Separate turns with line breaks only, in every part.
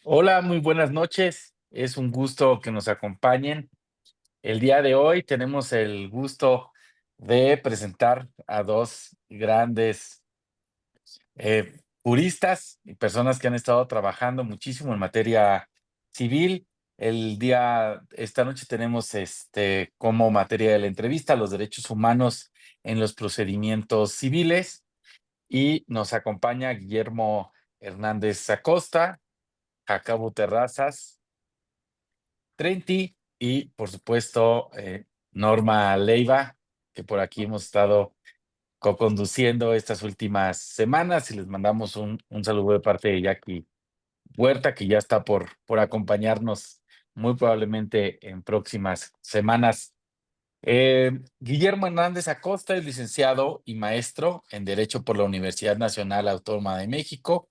Hola, muy buenas noches. Es un gusto que nos acompañen. El día de hoy tenemos el gusto de presentar a dos grandes juristas y personas que han estado trabajando muchísimo en materia civil. Esta noche tenemos como materia de la entrevista los derechos humanos en los procedimientos civiles y nos acompaña Guillermo Hernández Acosta, Jacobo Terrazas Trenti y, por supuesto, Norma Leiva, que por aquí hemos estado co-conduciendo estas últimas semanas y les mandamos un saludo de parte de Jackie Huerta, que ya está por acompañarnos muy probablemente en próximas semanas. Guillermo Hernández Acosta es licenciado y maestro en Derecho por la Universidad Nacional Autónoma de México.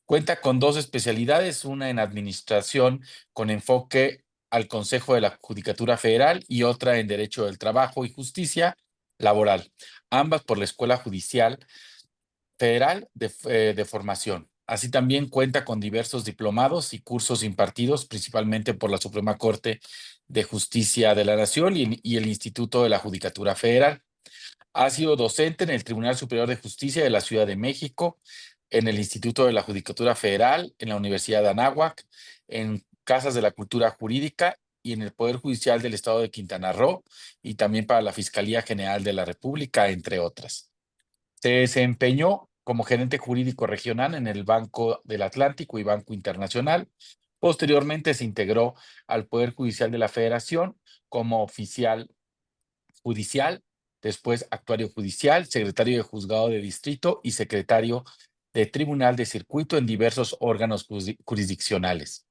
Cuenta con dos especialidades, una en administración con enfoque al Consejo de la Judicatura Federal y otra en Derecho del Trabajo y Justicia Laboral, ambas por la Escuela Judicial Federal de Formación. Así también cuenta con diversos diplomados y cursos impartidos principalmente por la Suprema Corte de Justicia de la Nación y el Instituto de la Judicatura Federal. Ha sido docente en el Tribunal Superior de Justicia de la Ciudad de México, en el Instituto de la Judicatura Federal, en la Universidad de Anáhuac, en Casas de la Cultura Jurídica y en el Poder Judicial del Estado de Quintana Roo y también para la Fiscalía General de la República, entre otras. Se desempeñó como gerente jurídico regional en el Banco del Atlántico y Banco Internacional. Posteriormente se integró al Poder Judicial de la Federación como oficial judicial, después actuario judicial, secretario de juzgado de distrito y secretario de tribunal de circuito en diversos órganos jurisdiccionales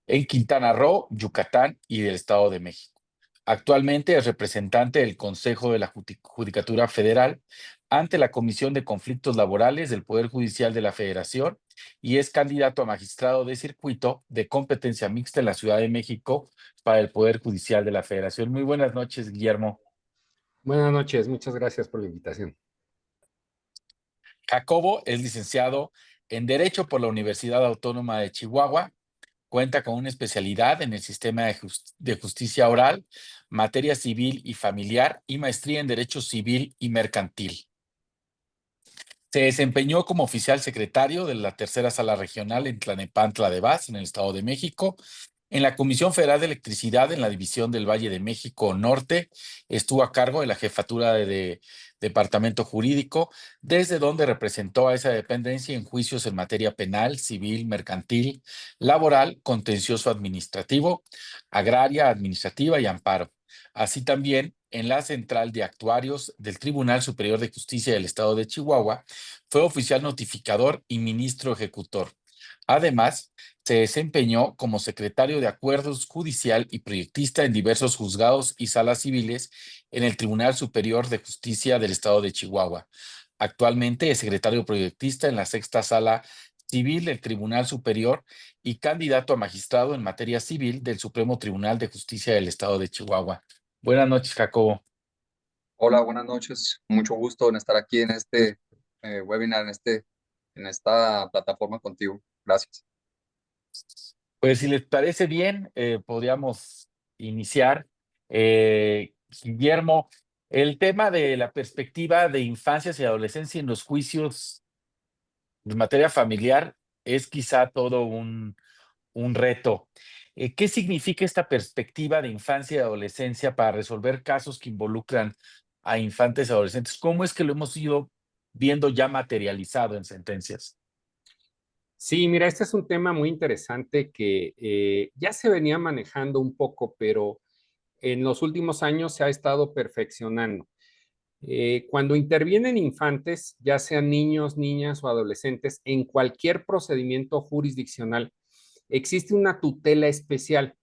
en Quintana Roo, Yucatán y del Estado de México. Actualmente es representante del Consejo de la Judicatura Federal ante la Comisión de Conflictos Laborales del Poder Judicial de la Federación y es candidato a magistrado de circuito de competencia mixta en la Ciudad de México para el Poder Judicial de la Federación. Muy buenas noches, Guillermo.
Buenas noches, muchas gracias por la invitación.
Jacobo es licenciado en Derecho por la Universidad Autónoma de Chihuahua. Cuenta con una especialidad en el sistema de justicia oral, materia civil y familiar y maestría en Derecho Civil y Mercantil. Se desempeñó como oficial secretario de la Tercera Sala Regional en Tlanepantla de Vaz, en el Estado de México. En la Comisión Federal de Electricidad, en la División del Valle de México Norte, estuvo a cargo de la jefatura de Departamento Jurídico, desde donde representó a esa dependencia en juicios en materia penal, civil, mercantil, laboral, contencioso administrativo, agraria, administrativa y amparo. Así también en la Central de Actuarios del Tribunal Superior de Justicia del Estado de Chihuahua, fue oficial notificador y ministro ejecutor. Además, se desempeñó como secretario de Acuerdos Judicial y proyectista en diversos juzgados y salas civiles en el Tribunal Superior de Justicia del Estado de Chihuahua. Actualmente es secretario proyectista en la Sexta Sala Civil del Tribunal Superior y candidato a magistrado en materia civil del Supremo Tribunal de Justicia del Estado de Chihuahua. Buenas noches, Jacobo.
Hola, buenas noches. Mucho gusto en estar aquí en este webinar, en esta plataforma contigo. Gracias.
Pues si les parece bien, podríamos iniciar. Guillermo, el tema de la perspectiva de infancias y adolescencia en los juicios de materia familiar es quizá todo un reto. ¿Qué significa esta perspectiva de infancia y adolescencia para resolver casos que involucran a infantes y adolescentes? ¿Cómo es que lo hemos ido viendo ya materializado en sentencias?
Sí, mira, este es un tema muy interesante que ya se venía manejando un poco, pero en los últimos años se ha estado perfeccionando. Cuando intervienen infantes, ya sean niños, niñas o adolescentes, en cualquier procedimiento jurisdiccional, existe una tutela especial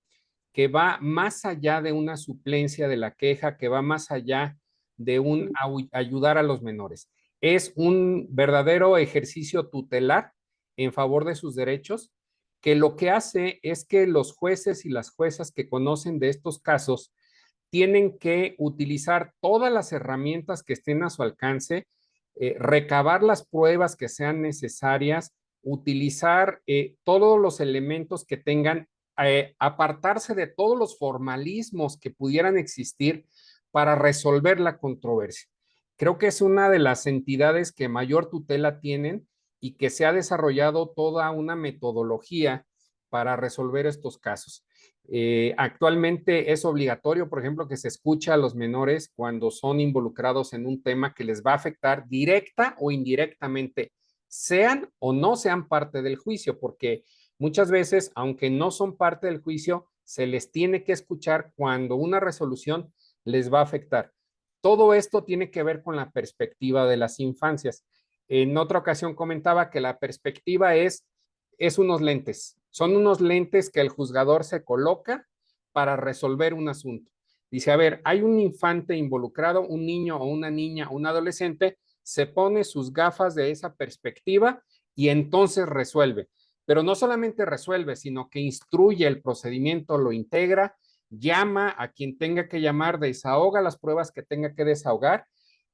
que va más allá de una suplencia de la queja, que va más allá de ayudar a los menores. Es un verdadero ejercicio tutelar en favor de sus derechos, que lo que hace es que los jueces y las juezas que conocen de estos casos tienen que utilizar todas las herramientas que estén a su alcance, recabar las pruebas que sean necesarias, utilizar todos los elementos que tengan, apartarse de todos los formalismos que pudieran existir para resolver la controversia. Creo que es una de las entidades que mayor tutela tienen y que se ha desarrollado toda una metodología para resolver estos casos. Actualmente es obligatorio, por ejemplo, que se escuche a los menores cuando son involucrados en un tema que les va a afectar directa o indirectamente, sean o no sean parte del juicio, porque muchas veces, aunque no son parte del juicio, se les tiene que escuchar cuando una resolución les va a afectar. Todo esto tiene que ver con la perspectiva de las infancias. En otra ocasión comentaba que la perspectiva es unos lentes. Son unos lentes que el juzgador se coloca para resolver un asunto. Dice, a ver, hay un infante involucrado, un niño o una niña, un adolescente, se pone sus gafas de esa perspectiva y entonces resuelve. Pero no solamente resuelve, sino que instruye el procedimiento, lo integra, llama a quien tenga que llamar, desahoga las pruebas que tenga que desahogar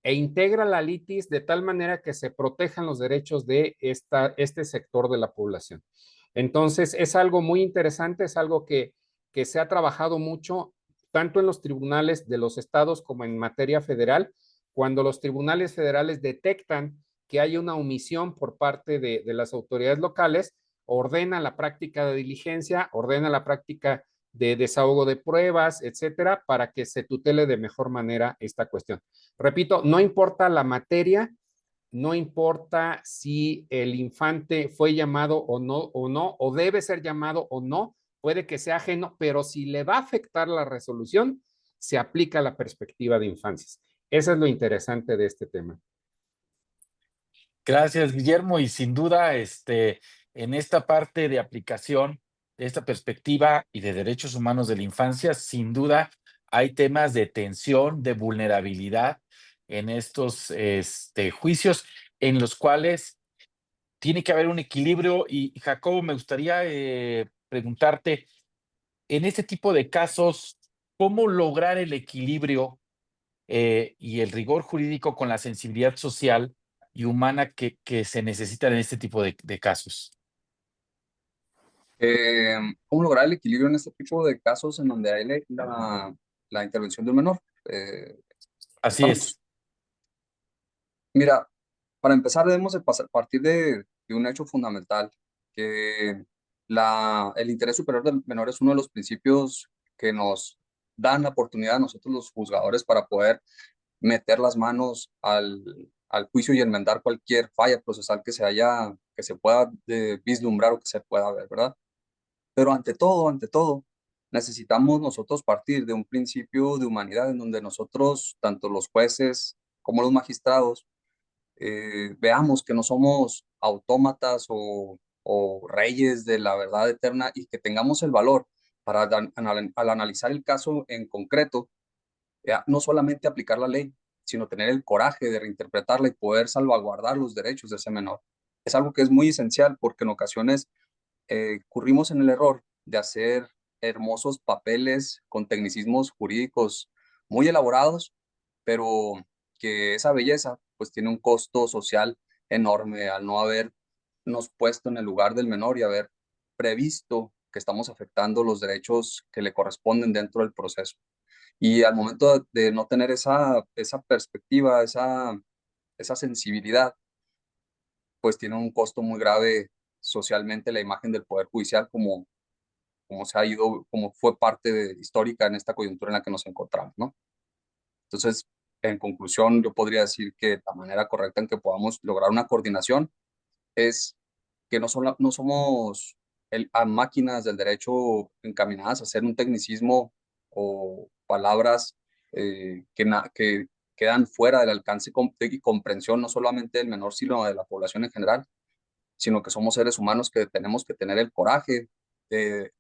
e integra la litis de tal manera que se protejan los derechos de este sector de la población. Entonces, es algo muy interesante, es algo que se ha trabajado mucho, tanto en los tribunales de los estados como en materia federal, cuando los tribunales federales detectan que hay una omisión por parte de las autoridades locales, ordena la práctica de diligencia, ordena la práctica de desahogo de pruebas, etcétera, para que se tutele de mejor manera esta cuestión. Repito, no importa la materia, no importa si el infante fue llamado o no, o debe ser llamado o no, puede que sea ajeno, pero si le va a afectar la resolución, se aplica la perspectiva de infancias. Eso es lo interesante de este tema.
Gracias, Guillermo. Y sin duda, en esta parte de aplicación de esta perspectiva y de derechos humanos de la infancia, sin duda hay temas de tensión, de vulnerabilidad en estos juicios en los cuales tiene que haber un equilibrio. Y Jacobo, me gustaría preguntarte, en este tipo de casos, ¿cómo lograr el equilibrio y el rigor jurídico con la sensibilidad social y humana que se necesitan en este tipo de casos?
¿Cómo lograr el equilibrio en este tipo de casos en donde hay la intervención de un menor?
Así es.
Estamos. Mira, para empezar debemos de partir de un hecho fundamental, que el interés superior del menor es uno de los principios que nos dan la oportunidad a nosotros los juzgadores para poder meter las manos al juicio y enmendar cualquier falla procesal que se pueda vislumbrar o que se pueda ver, ¿verdad? Pero ante todo, necesitamos nosotros partir de un principio de humanidad en donde nosotros, tanto los jueces como los magistrados, veamos que no somos autómatas o reyes de la verdad eterna y que tengamos el valor para al analizar el caso en concreto, no solamente aplicar la ley, sino tener el coraje de reinterpretarla y poder salvaguardar los derechos de ese menor. Es algo que es muy esencial porque en ocasiones incurrimos en el error de hacer hermosos papeles con tecnicismos jurídicos muy elaborados, pero que esa belleza pues tiene un costo social enorme al no habernos puesto en el lugar del menor y haber previsto que estamos afectando los derechos que le corresponden dentro del proceso. Y al momento de no tener esa perspectiva, esa sensibilidad, pues tiene un costo muy grave socialmente la imagen del Poder Judicial como se ha ido, como fue parte histórica en esta coyuntura en la que nos encontramos, ¿no? Entonces, en conclusión, yo podría decir que la manera correcta en que podamos lograr una coordinación es que no somos máquinas del derecho encaminadas a hacer un tecnicismo o palabras que quedan fuera del alcance y comprensión no solamente del menor, sino de la población en general, sino que somos seres humanos que tenemos que tener el coraje de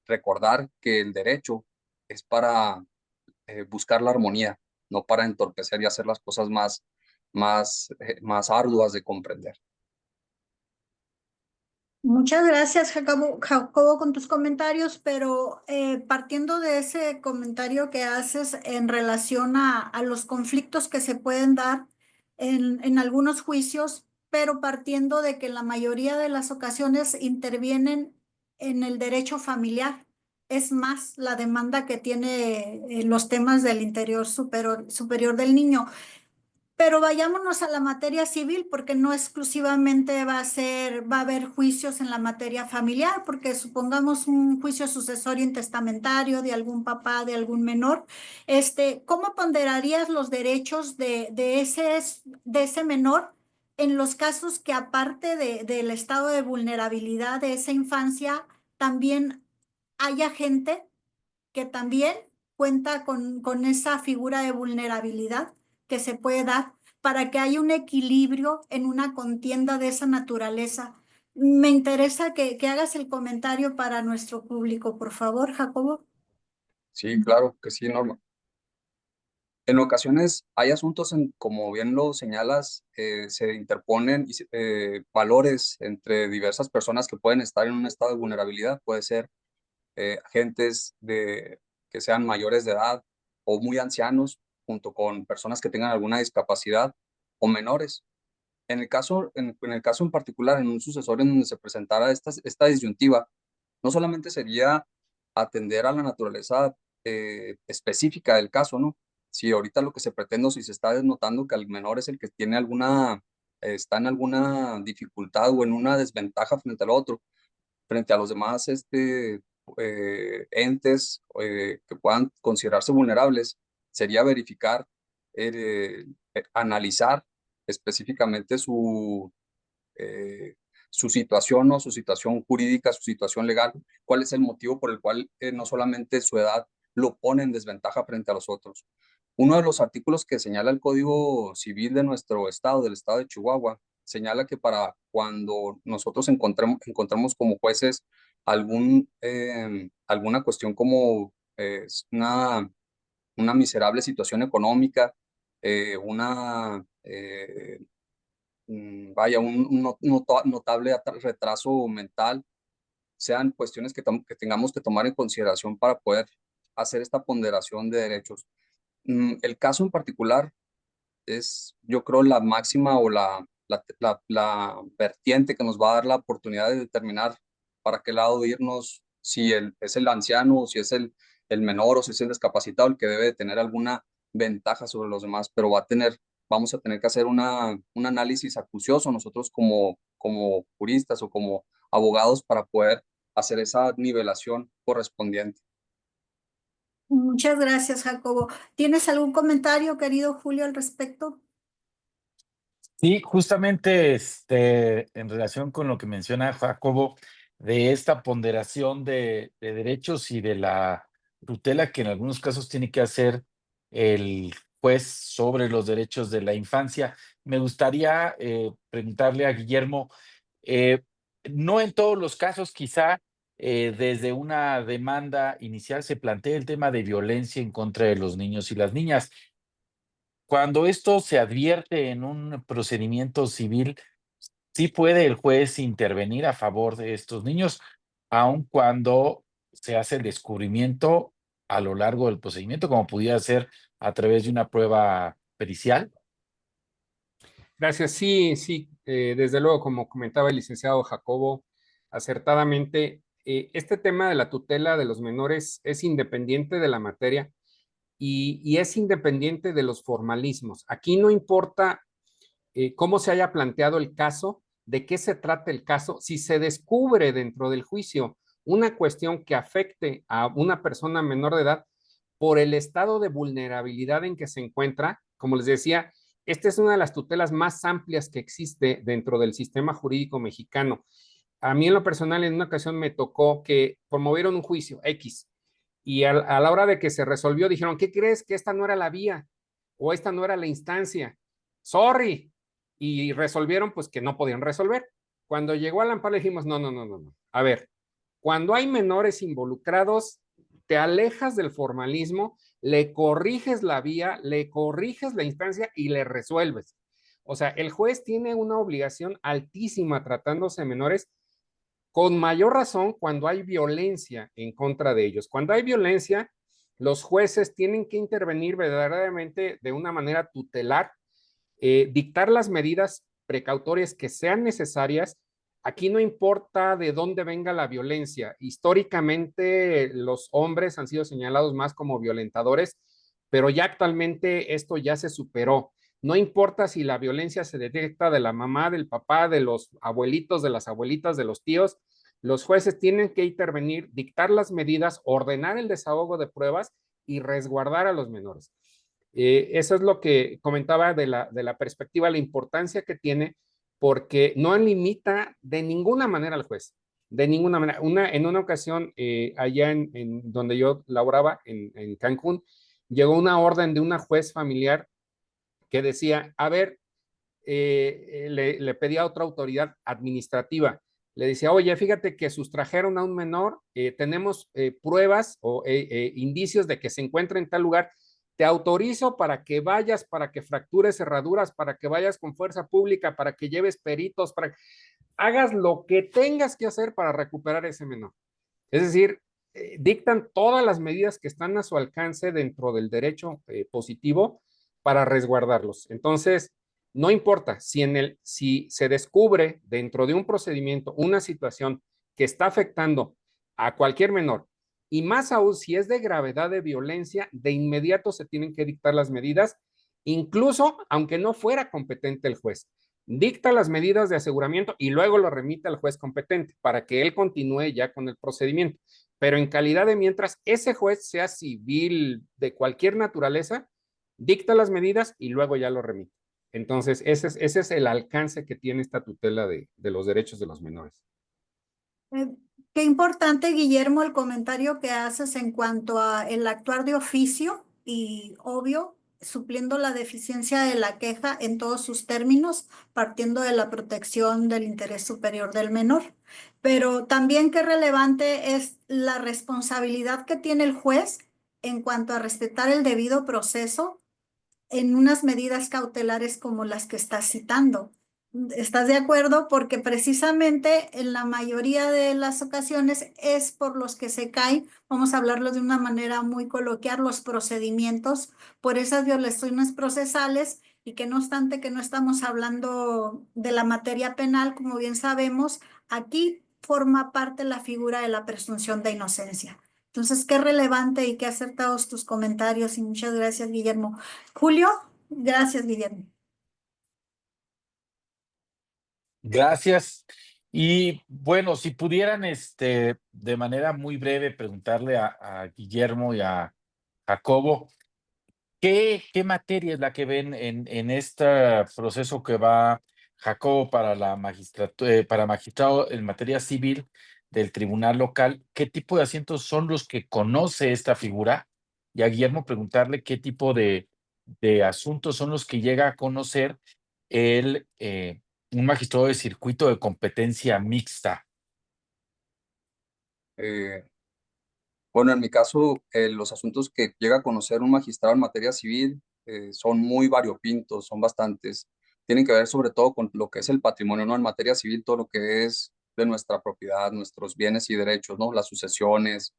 recordar que el derecho es para buscar la armonía, no para entorpecer y hacer las cosas más arduas de comprender.
Muchas gracias, Jacobo, con tus comentarios, pero partiendo de ese comentario que haces en relación a los conflictos que se pueden dar en algunos juicios, pero partiendo de que la mayoría de las ocasiones intervienen en el derecho familiar. Es más la demanda que tiene los temas del interior superior del niño. Pero vayámonos a la materia civil, porque no exclusivamente va a haber juicios en la materia familiar, porque supongamos un juicio sucesorio intestamentario de algún papá, de algún menor, ¿cómo ponderarías los derechos de ese menor en los casos que aparte del estado de vulnerabilidad de esa infancia, también haya gente que también cuenta con esa figura de vulnerabilidad que se puede dar para que haya un equilibrio en una contienda de esa naturaleza? Me interesa que hagas el comentario para nuestro público, por favor, Jacobo.
Sí, claro que sí, Norma. En ocasiones hay asuntos, como bien lo señalas, se interponen valores entre diversas personas que pueden estar en un estado de vulnerabilidad. Puede ser agentes que sean mayores de edad o muy ancianos, junto con personas que tengan alguna discapacidad o menores. En el caso en particular, en un sucesorio en donde se presentara esta disyuntiva, no solamente sería atender a la naturaleza específica del caso, ¿no? Si ahorita lo que se pretende, o si se está denotando que el menor es el que tiene está en alguna dificultad o en una desventaja frente al otro, frente a los demás entes que puedan considerarse vulnerables, sería verificar, analizar específicamente su situación, ¿no? Su situación jurídica, su situación legal, cuál es el motivo por el cual no solamente su edad lo pone en desventaja frente a los otros. Uno de los artículos que señala el Código Civil de nuestro estado, del estado de Chihuahua, señala que para cuando nosotros encontramos como jueces alguna cuestión como una miserable situación económica, vaya, notable retraso mental, sean cuestiones que tengamos que tomar en consideración para poder hacer esta ponderación de derechos. El caso en particular es, yo creo, la máxima o la vertiente que nos va a dar la oportunidad de determinar para qué lado irnos, si es el anciano, o si es el menor, o si es el discapacitado el que debe de tener alguna ventaja sobre los demás, pero vamos a tener que hacer un análisis acucioso nosotros como juristas o como abogados para poder hacer esa nivelación correspondiente.
Muchas gracias, Jacobo. ¿Tienes algún comentario, querido Julio, al respecto?
Sí, justamente en relación con lo que menciona Jacobo, de esta ponderación de derechos y de la tutela que en algunos casos tiene que hacer el juez sobre los derechos de la infancia, me gustaría preguntarle a Guillermo, eh, no en todos los casos, quizá desde una demanda inicial se plantea el tema de violencia en contra de los niños y las niñas. Cuando esto se advierte en un procedimiento civil, sí puede el juez intervenir a favor de estos niños, aun cuando se hace el descubrimiento a lo largo del procedimiento, como pudiera ser a través de una prueba pericial.
Gracias. Sí, sí, desde luego, como comentaba el licenciado Jacobo, acertadamente, este tema de la tutela de los menores es independiente de la materia y es independiente de los formalismos. Aquí no importa cómo se haya planteado el caso, de qué se trata el caso, si se descubre dentro del juicio una cuestión que afecte a una persona menor de edad por el estado de vulnerabilidad en que se encuentra, como les decía, esta es una de las tutelas más amplias que existe dentro del sistema jurídico mexicano. A mí en lo personal en una ocasión me tocó que promovieron un juicio X y a la hora de que se resolvió dijeron, ¿qué crees? Que esta no era la vía o esta no era la instancia. Sorry. Y resolvieron pues que no podían resolver. Cuando llegó al amparo dijimos, no, no, no, no, no. A ver, cuando hay menores involucrados, te alejas del formalismo, le corriges la vía, le corriges la instancia y le resuelves. O sea, el juez tiene una obligación altísima tratándose de menores, con mayor razón cuando hay violencia en contra de ellos. Cuando hay violencia, los jueces tienen que intervenir verdaderamente de una manera tutelar, dictar las medidas precautorias que sean necesarias. Aquí no importa de dónde venga la violencia. Históricamente los hombres han sido señalados más como violentadores, pero ya actualmente esto ya se superó. No importa si la violencia se detecta de la mamá, del papá, de los abuelitos, de las abuelitas, de los tíos, los jueces tienen que intervenir, dictar las medidas, ordenar el desahogo de pruebas y resguardar a los menores. Eso es lo que comentaba de la perspectiva, la importancia que tiene, porque no limita de ninguna manera al juez, de ninguna manera. En una ocasión, allá en donde yo laboraba, en Cancún, llegó una orden de una juez familiar que decía, a ver, le pedía a otra autoridad administrativa, le decía, oye, fíjate que sustrajeron a un menor, tenemos pruebas o indicios de que se encuentra en tal lugar, te autorizo para que vayas, para que fractures cerraduras, para que vayas con fuerza pública, para que lleves peritos, para que hagas lo que tengas que hacer para recuperar ese menor. Es decir, dictan todas las medidas que están a su alcance dentro del derecho positivo para resguardarlos. Entonces, no importa si se descubre dentro de un procedimiento una situación que está afectando a cualquier menor, y más aún si es de gravedad de violencia, de inmediato se tienen que dictar las medidas, incluso aunque no fuera competente el juez. Dicta las medidas de aseguramiento y luego lo remite al juez competente para que él continúe ya con el procedimiento. Pero en calidad de mientras ese juez sea civil de cualquier naturaleza, dicta las medidas y luego ya lo remite. Entonces, ese es el alcance que tiene esta tutela de los derechos de los menores.
Qué importante, Guillermo, el comentario que haces en cuanto a el actuar de oficio y obvio, supliendo la deficiencia de la queja en todos sus términos, partiendo de la protección del interés superior del menor. Pero también qué relevante es la responsabilidad que tiene el juez en cuanto a respetar el debido proceso en unas medidas cautelares como las que estás citando. ¿Estás de acuerdo? Porque precisamente en la mayoría de las ocasiones es por los que se caen, vamos a hablarlo de una manera muy coloquial, los procedimientos por esas violaciones procesales y que no obstante que no estamos hablando de la materia penal, como bien sabemos, aquí forma parte la figura de la presunción de inocencia. Entonces, qué relevante y qué acertados tus comentarios y muchas gracias, Guillermo. Julio, gracias, Guillermo.
Gracias. Y bueno, si pudieran, de manera muy breve, preguntarle a Guillermo y a Jacobo, ¿qué materia es la que ven en este proceso que va Jacobo para la magistratura, para magistrado en materia civil del tribunal local? ¿Qué tipo de asientos son los que conoce esta figura? Y a Guillermo preguntarle qué tipo de asuntos son los que llega a conocer el, un magistrado de circuito de competencia mixta.
Eh, bueno, en mi caso, los asuntos que llega a conocer un magistrado en materia civil son muy variopintos, son bastantes. Tienen que ver sobre todo con lo que es el patrimonio, ¿no? En materia civil, todo lo que es de nuestra propiedad, nuestros bienes y derechos, ¿no? Las sucesiones,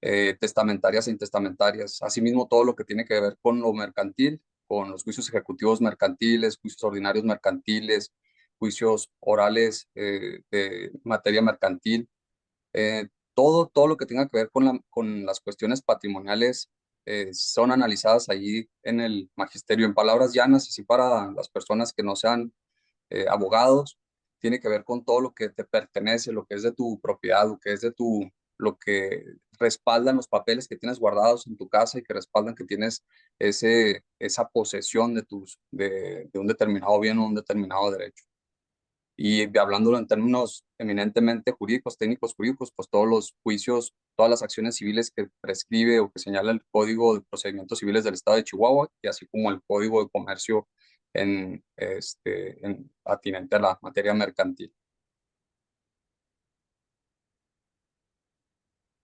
testamentarias e intestamentarias. Asimismo, todo lo que tiene que ver con lo mercantil, con los juicios ejecutivos mercantiles, juicios ordinarios mercantiles, juicios orales de materia mercantil. Todo lo que tenga que ver con las cuestiones patrimoniales son analizadas allí en el magisterio. En palabras llanas, así para las personas que no sean abogados, tiene que ver con todo lo que te pertenece, lo que es de tu propiedad, lo que respaldan los papeles que tienes guardados en tu casa y que respaldan que tienes esa posesión de un determinado bien o un determinado derecho. Y hablándolo en términos eminentemente jurídicos, técnicos jurídicos, pues todos los juicios, todas las acciones civiles que prescribe o que señala el Código de Procedimientos Civiles del Estado de Chihuahua, y así como el Código de Comercio atinente a la materia mercantil.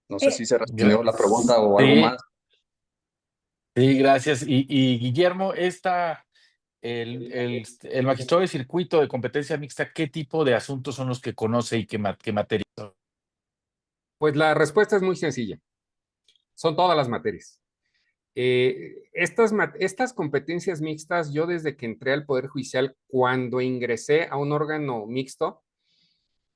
No sé si se respondió la pregunta o algo más.
Sí, gracias. Y Guillermo, el magistrado de circuito de competencia mixta, ¿qué tipo de asuntos son los que conoce y qué materia?
Pues la respuesta es muy sencilla. Son todas las materias. Estas competencias mixtas, yo desde que entré al Poder Judicial, cuando ingresé a un órgano mixto,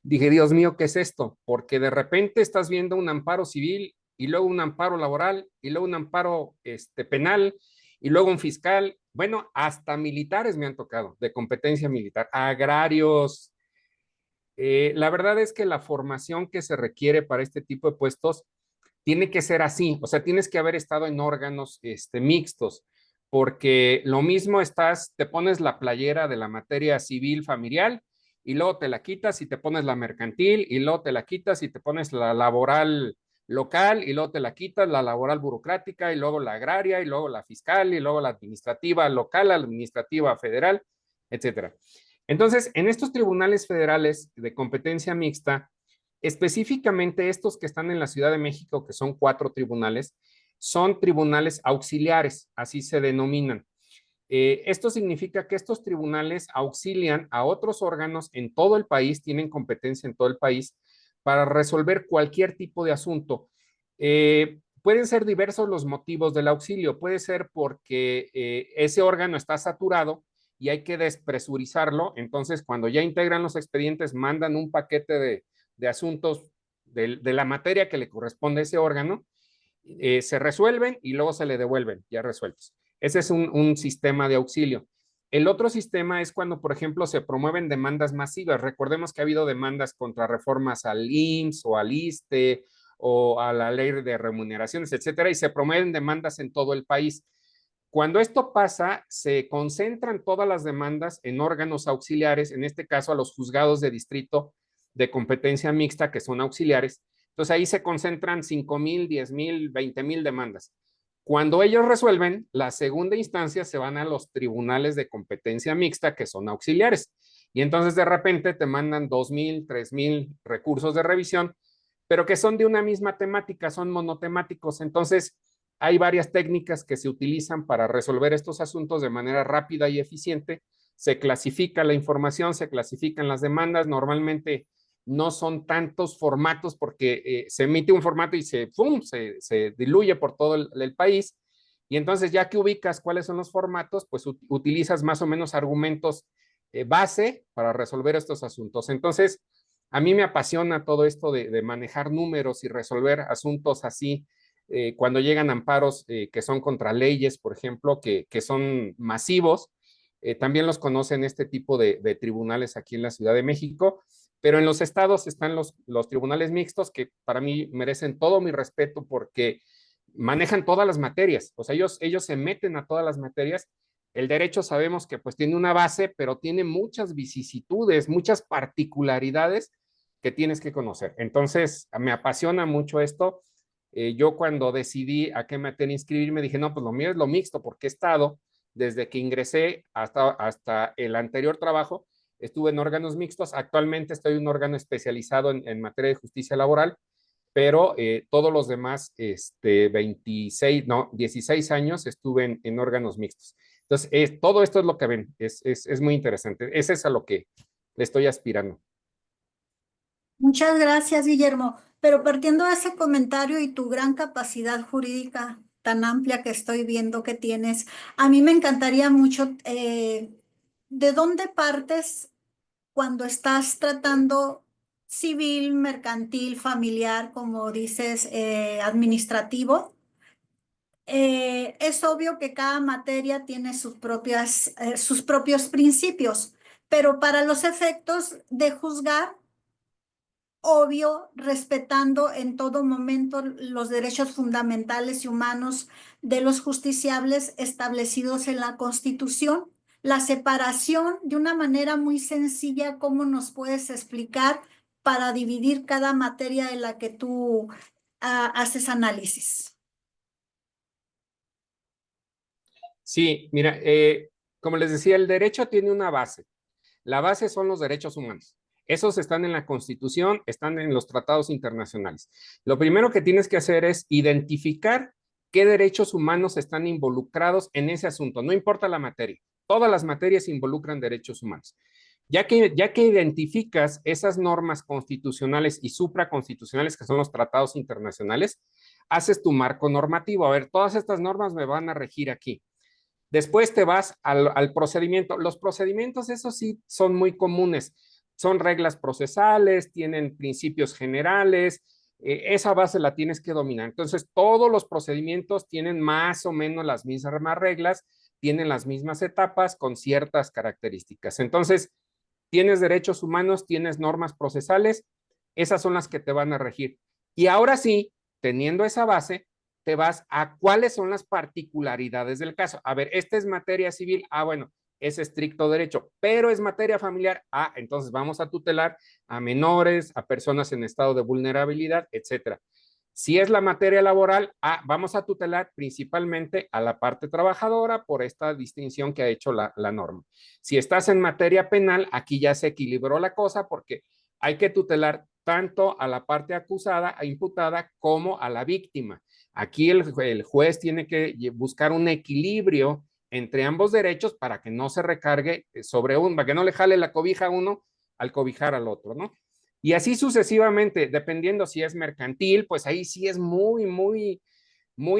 dije, Dios mío, ¿qué es esto? Porque de repente estás viendo un amparo civil y luego un amparo laboral y luego un amparo penal y luego un fiscal. Bueno, hasta militares me han tocado, de competencia militar, agrarios. La verdad es que la formación que se requiere para este tipo de puestos tiene que ser así, o sea, tienes que haber estado en órganos mixtos, porque lo mismo te pones la playera de la materia civil familiar y luego te la quitas y te pones la mercantil y luego te la quitas y te pones la laboral local y luego te la quitas la laboral burocrática y luego la agraria y luego la fiscal y luego la administrativa local, la administrativa federal, etcétera. Entonces, en estos tribunales federales de competencia mixta, específicamente estos que están en la Ciudad de México, que son 4 tribunales, son tribunales auxiliares, así se denominan. Esto significa que estos tribunales auxilian a otros órganos en todo el país, tienen competencia en todo el país para resolver cualquier tipo de asunto. Pueden ser diversos los motivos del auxilio. Puede ser porque ese órgano está saturado y hay que despresurizarlo. Entonces, cuando ya integran los expedientes, mandan un paquete de asuntos de la materia que le corresponde a ese órgano, se resuelven y luego se le devuelven ya resueltos. Ese es un sistema de auxilio. El otro sistema es cuando, por ejemplo, se promueven demandas masivas. Recordemos que ha habido demandas contra reformas al IMSS o al ISSSTE o a la ley de remuneraciones, etcétera, y se promueven demandas en todo el país. Cuando esto pasa, se concentran todas las demandas en órganos auxiliares, en este caso a los juzgados de distrito de competencia mixta, que son auxiliares. Entonces ahí se concentran 5,000, 10,000, 20,000 demandas. Cuando ellos resuelven, la segunda instancia se van a los tribunales de competencia mixta, que son auxiliares. Y entonces de repente te mandan 2,000, 3,000 recursos de revisión, pero que son de una misma temática, son monotemáticos. Entonces hay varias técnicas que se utilizan para resolver estos asuntos de manera rápida y eficiente. Se clasifica la información, se clasifican las demandas. Normalmente no son tantos formatos porque se emite un formato y se diluye por todo el país. Y entonces ya que ubicas cuáles son los formatos, pues utilizas más o menos argumentos base para resolver estos asuntos. Entonces, a mí me apasiona todo esto de manejar números y resolver asuntos así. Cuando llegan amparos que son contra leyes, por ejemplo, que son masivos, también los conocen este tipo de tribunales aquí en la Ciudad de México, pero en los estados están los tribunales mixtos que para mí merecen todo mi respeto porque manejan todas las materias, o sea, ellos se meten a todas las materias. El derecho sabemos que pues tiene una base, pero tiene muchas vicisitudes, muchas particularidades que tienes que conocer. Entonces, me apasiona mucho esto. Yo cuando decidí a qué materia inscribirme, dije, no, pues lo mío es lo mixto, porque he estado desde que ingresé hasta el anterior trabajo, estuve en órganos mixtos. Actualmente estoy en un órgano especializado en materia de justicia laboral, pero todos los demás, 16 años estuve en órganos mixtos. Entonces, todo esto es lo que ven, es muy interesante. Ese es a lo que le estoy aspirando.
Muchas gracias, Guillermo. Pero partiendo de ese comentario y tu gran capacidad jurídica tan amplia que estoy viendo que tienes, a mí me encantaría mucho, ¿de dónde partes cuando estás tratando civil, mercantil, familiar, como dices, administrativo? Es obvio que cada materia tiene sus propios principios, pero para los efectos de juzgar, obvio, respetando en todo momento los derechos fundamentales y humanos de los justiciables establecidos en la Constitución. La separación de una manera muy sencilla, ¿cómo nos puedes explicar para dividir cada materia de la que tú haces análisis?
Sí, mira, como les decía, el derecho tiene una base. La base son los derechos humanos. Esos están en la Constitución, están en los tratados internacionales. Lo primero que tienes que hacer es identificar qué derechos humanos están involucrados en ese asunto. No importa la materia. Todas las materias involucran derechos humanos. Ya que identificas esas normas constitucionales y supraconstitucionales, que son los tratados internacionales, haces tu marco normativo. A ver, todas estas normas me van a regir aquí. Después te vas al procedimiento. Los procedimientos, eso sí, son muy comunes. Son reglas procesales, tienen principios generales. Esa base la tienes que dominar. Entonces, todos los procedimientos tienen más o menos las mismas reglas, tienen las mismas etapas con ciertas características. Entonces, tienes derechos humanos, tienes normas procesales, esas son las que te van a regir. Y ahora sí, teniendo esa base, te vas a cuáles son las particularidades del caso. A ver, esta es materia civil, bueno, es estricto derecho, pero es materia familiar, entonces vamos a tutelar a menores, a personas en estado de vulnerabilidad, etcétera. Si es la materia laboral, vamos a tutelar principalmente a la parte trabajadora por esta distinción que ha hecho la norma. Si estás en materia penal, aquí ya se equilibró la cosa porque hay que tutelar tanto a la parte acusada, imputada, como a la víctima. Aquí el juez tiene que buscar un equilibrio entre ambos derechos para que no se recargue sobre uno, para que no le jale la cobija a uno al cobijar al otro, ¿no? Y así sucesivamente, dependiendo si es mercantil, pues ahí sí es muy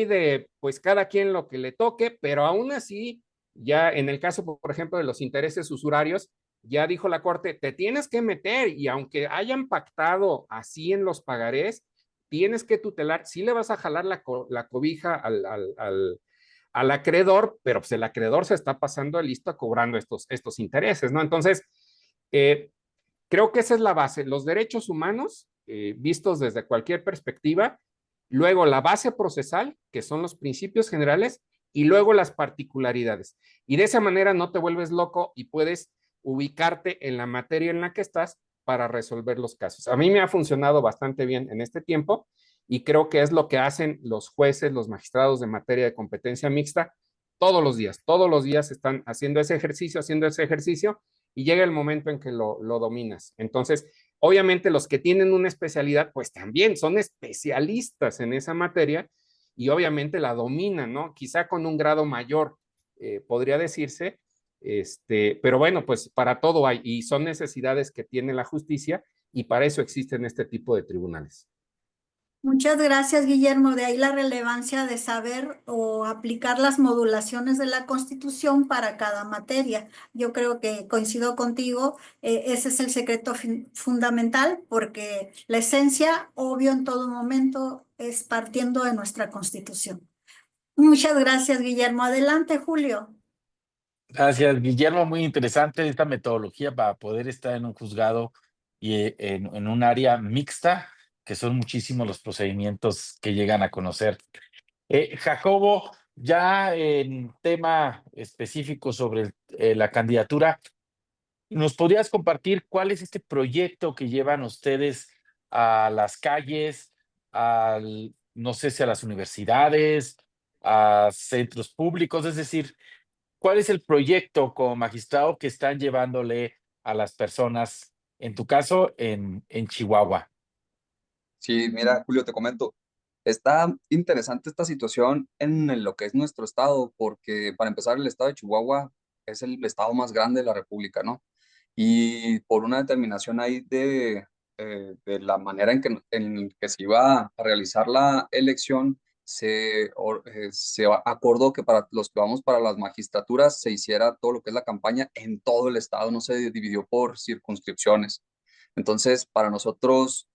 de, pues cada quien lo que le toque, pero aún así, ya en el caso, por ejemplo, de los intereses usurarios, ya dijo la Corte, te tienes que meter y aunque hayan pactado así en los pagarés, tienes que tutelar, sí le vas a jalar la cobija al acreedor, pero pues el acreedor se está pasando listo cobrando estos intereses, ¿no? Entonces, creo que esa es la base, los derechos humanos vistos desde cualquier perspectiva, luego la base procesal, que son los principios generales, y luego las particularidades. Y de esa manera no te vuelves loco y puedes ubicarte en la materia en la que estás para resolver los casos. A mí me ha funcionado bastante bien en este tiempo y creo que es lo que hacen los jueces, los magistrados de materia de competencia mixta todos los días están haciendo ese ejercicio y llega el momento en que lo dominas. Entonces, obviamente los que tienen una especialidad, pues también son especialistas en esa materia y obviamente la dominan, ¿no? Quizá con un grado mayor, podría decirse, pero bueno, pues para todo hay y son necesidades que tiene la justicia y para eso existen este tipo de tribunales.
Muchas gracias, Guillermo. De ahí la relevancia de saber o aplicar las modulaciones de la Constitución para cada materia. Yo creo que coincido contigo, ese es el secreto fundamental, porque la esencia, obvio, en todo momento es partiendo de nuestra Constitución. Muchas gracias, Guillermo. Adelante, Julio.
Gracias, Guillermo. Muy interesante esta metodología para poder estar en un juzgado y en un área mixta, que son muchísimos los procedimientos que llegan a conocer. Jacobo, ya en tema específico sobre la candidatura, ¿nos podrías compartir cuál es este proyecto que llevan ustedes a las calles, no sé si a las universidades, a centros públicos? Es decir, ¿cuál es el proyecto como magistrado que están llevándole a las personas, en tu caso, en Chihuahua?
Sí, mira, Julio, te comento, está interesante esta situación lo que es nuestro estado, porque para empezar, el estado de Chihuahua es el estado más grande de la República, ¿no? Y por una determinación ahí de la manera en que se iba a realizar la elección, se acordó que para los que vamos para las magistraturas se hiciera todo lo que es la campaña en todo el estado, no se dividió por circunscripciones. Entonces, para nosotros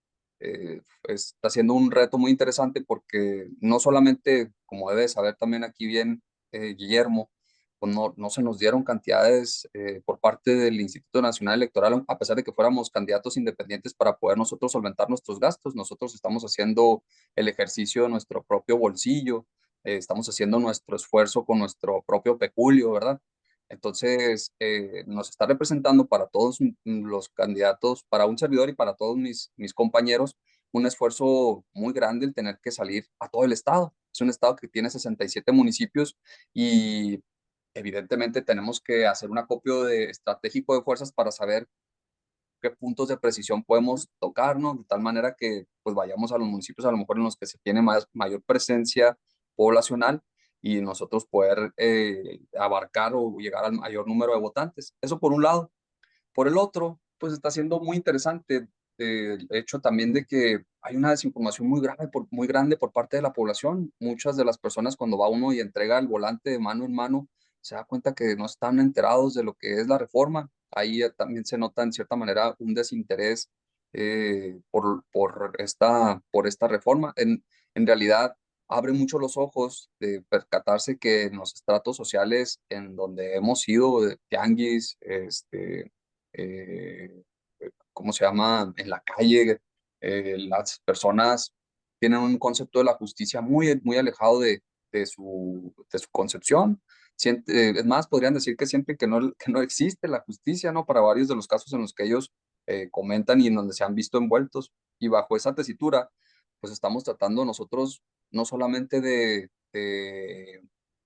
está siendo un reto muy interesante porque no solamente, como debe saber también aquí bien Guillermo, pues no se nos dieron cantidades por parte del Instituto Nacional Electoral, a pesar de que fuéramos candidatos independientes para poder nosotros solventar nuestros gastos. Nosotros estamos haciendo el ejercicio de nuestro propio bolsillo, estamos haciendo nuestro esfuerzo con nuestro propio peculio, ¿verdad? Entonces, nos está representando para todos los candidatos, para un servidor y para todos mis compañeros, un esfuerzo muy grande el tener que salir a todo el estado. Es un estado que tiene 67 municipios y evidentemente tenemos que hacer un acopio estratégico de fuerzas para saber qué puntos de precisión podemos tocarnos, de tal manera que pues vayamos a los municipios a lo mejor en los que se tiene mayor presencia poblacional y nosotros poder abarcar o llegar al mayor número de votantes. Eso por un lado. Por el otro, pues está siendo muy interesante el hecho también de que hay una desinformación muy grande por parte de la población. Muchas de las personas cuando va uno y entrega el volante de mano en mano, se da cuenta que no están enterados de lo que es la reforma. Ahí también se nota en cierta manera un desinterés por esta reforma. En realidad abre mucho los ojos de percatarse que en los estratos sociales en donde hemos ido, de tianguis, eh, ¿cómo se llama? En la calle, las personas tienen un concepto de la justicia muy alejado de su concepción. Es más, podrían decir que sienten que no existe la justicia, ¿no? Para varios de los casos en los que ellos comentan y en donde se han visto envueltos. Y bajo esa tesitura, pues estamos tratando nosotros no solamente de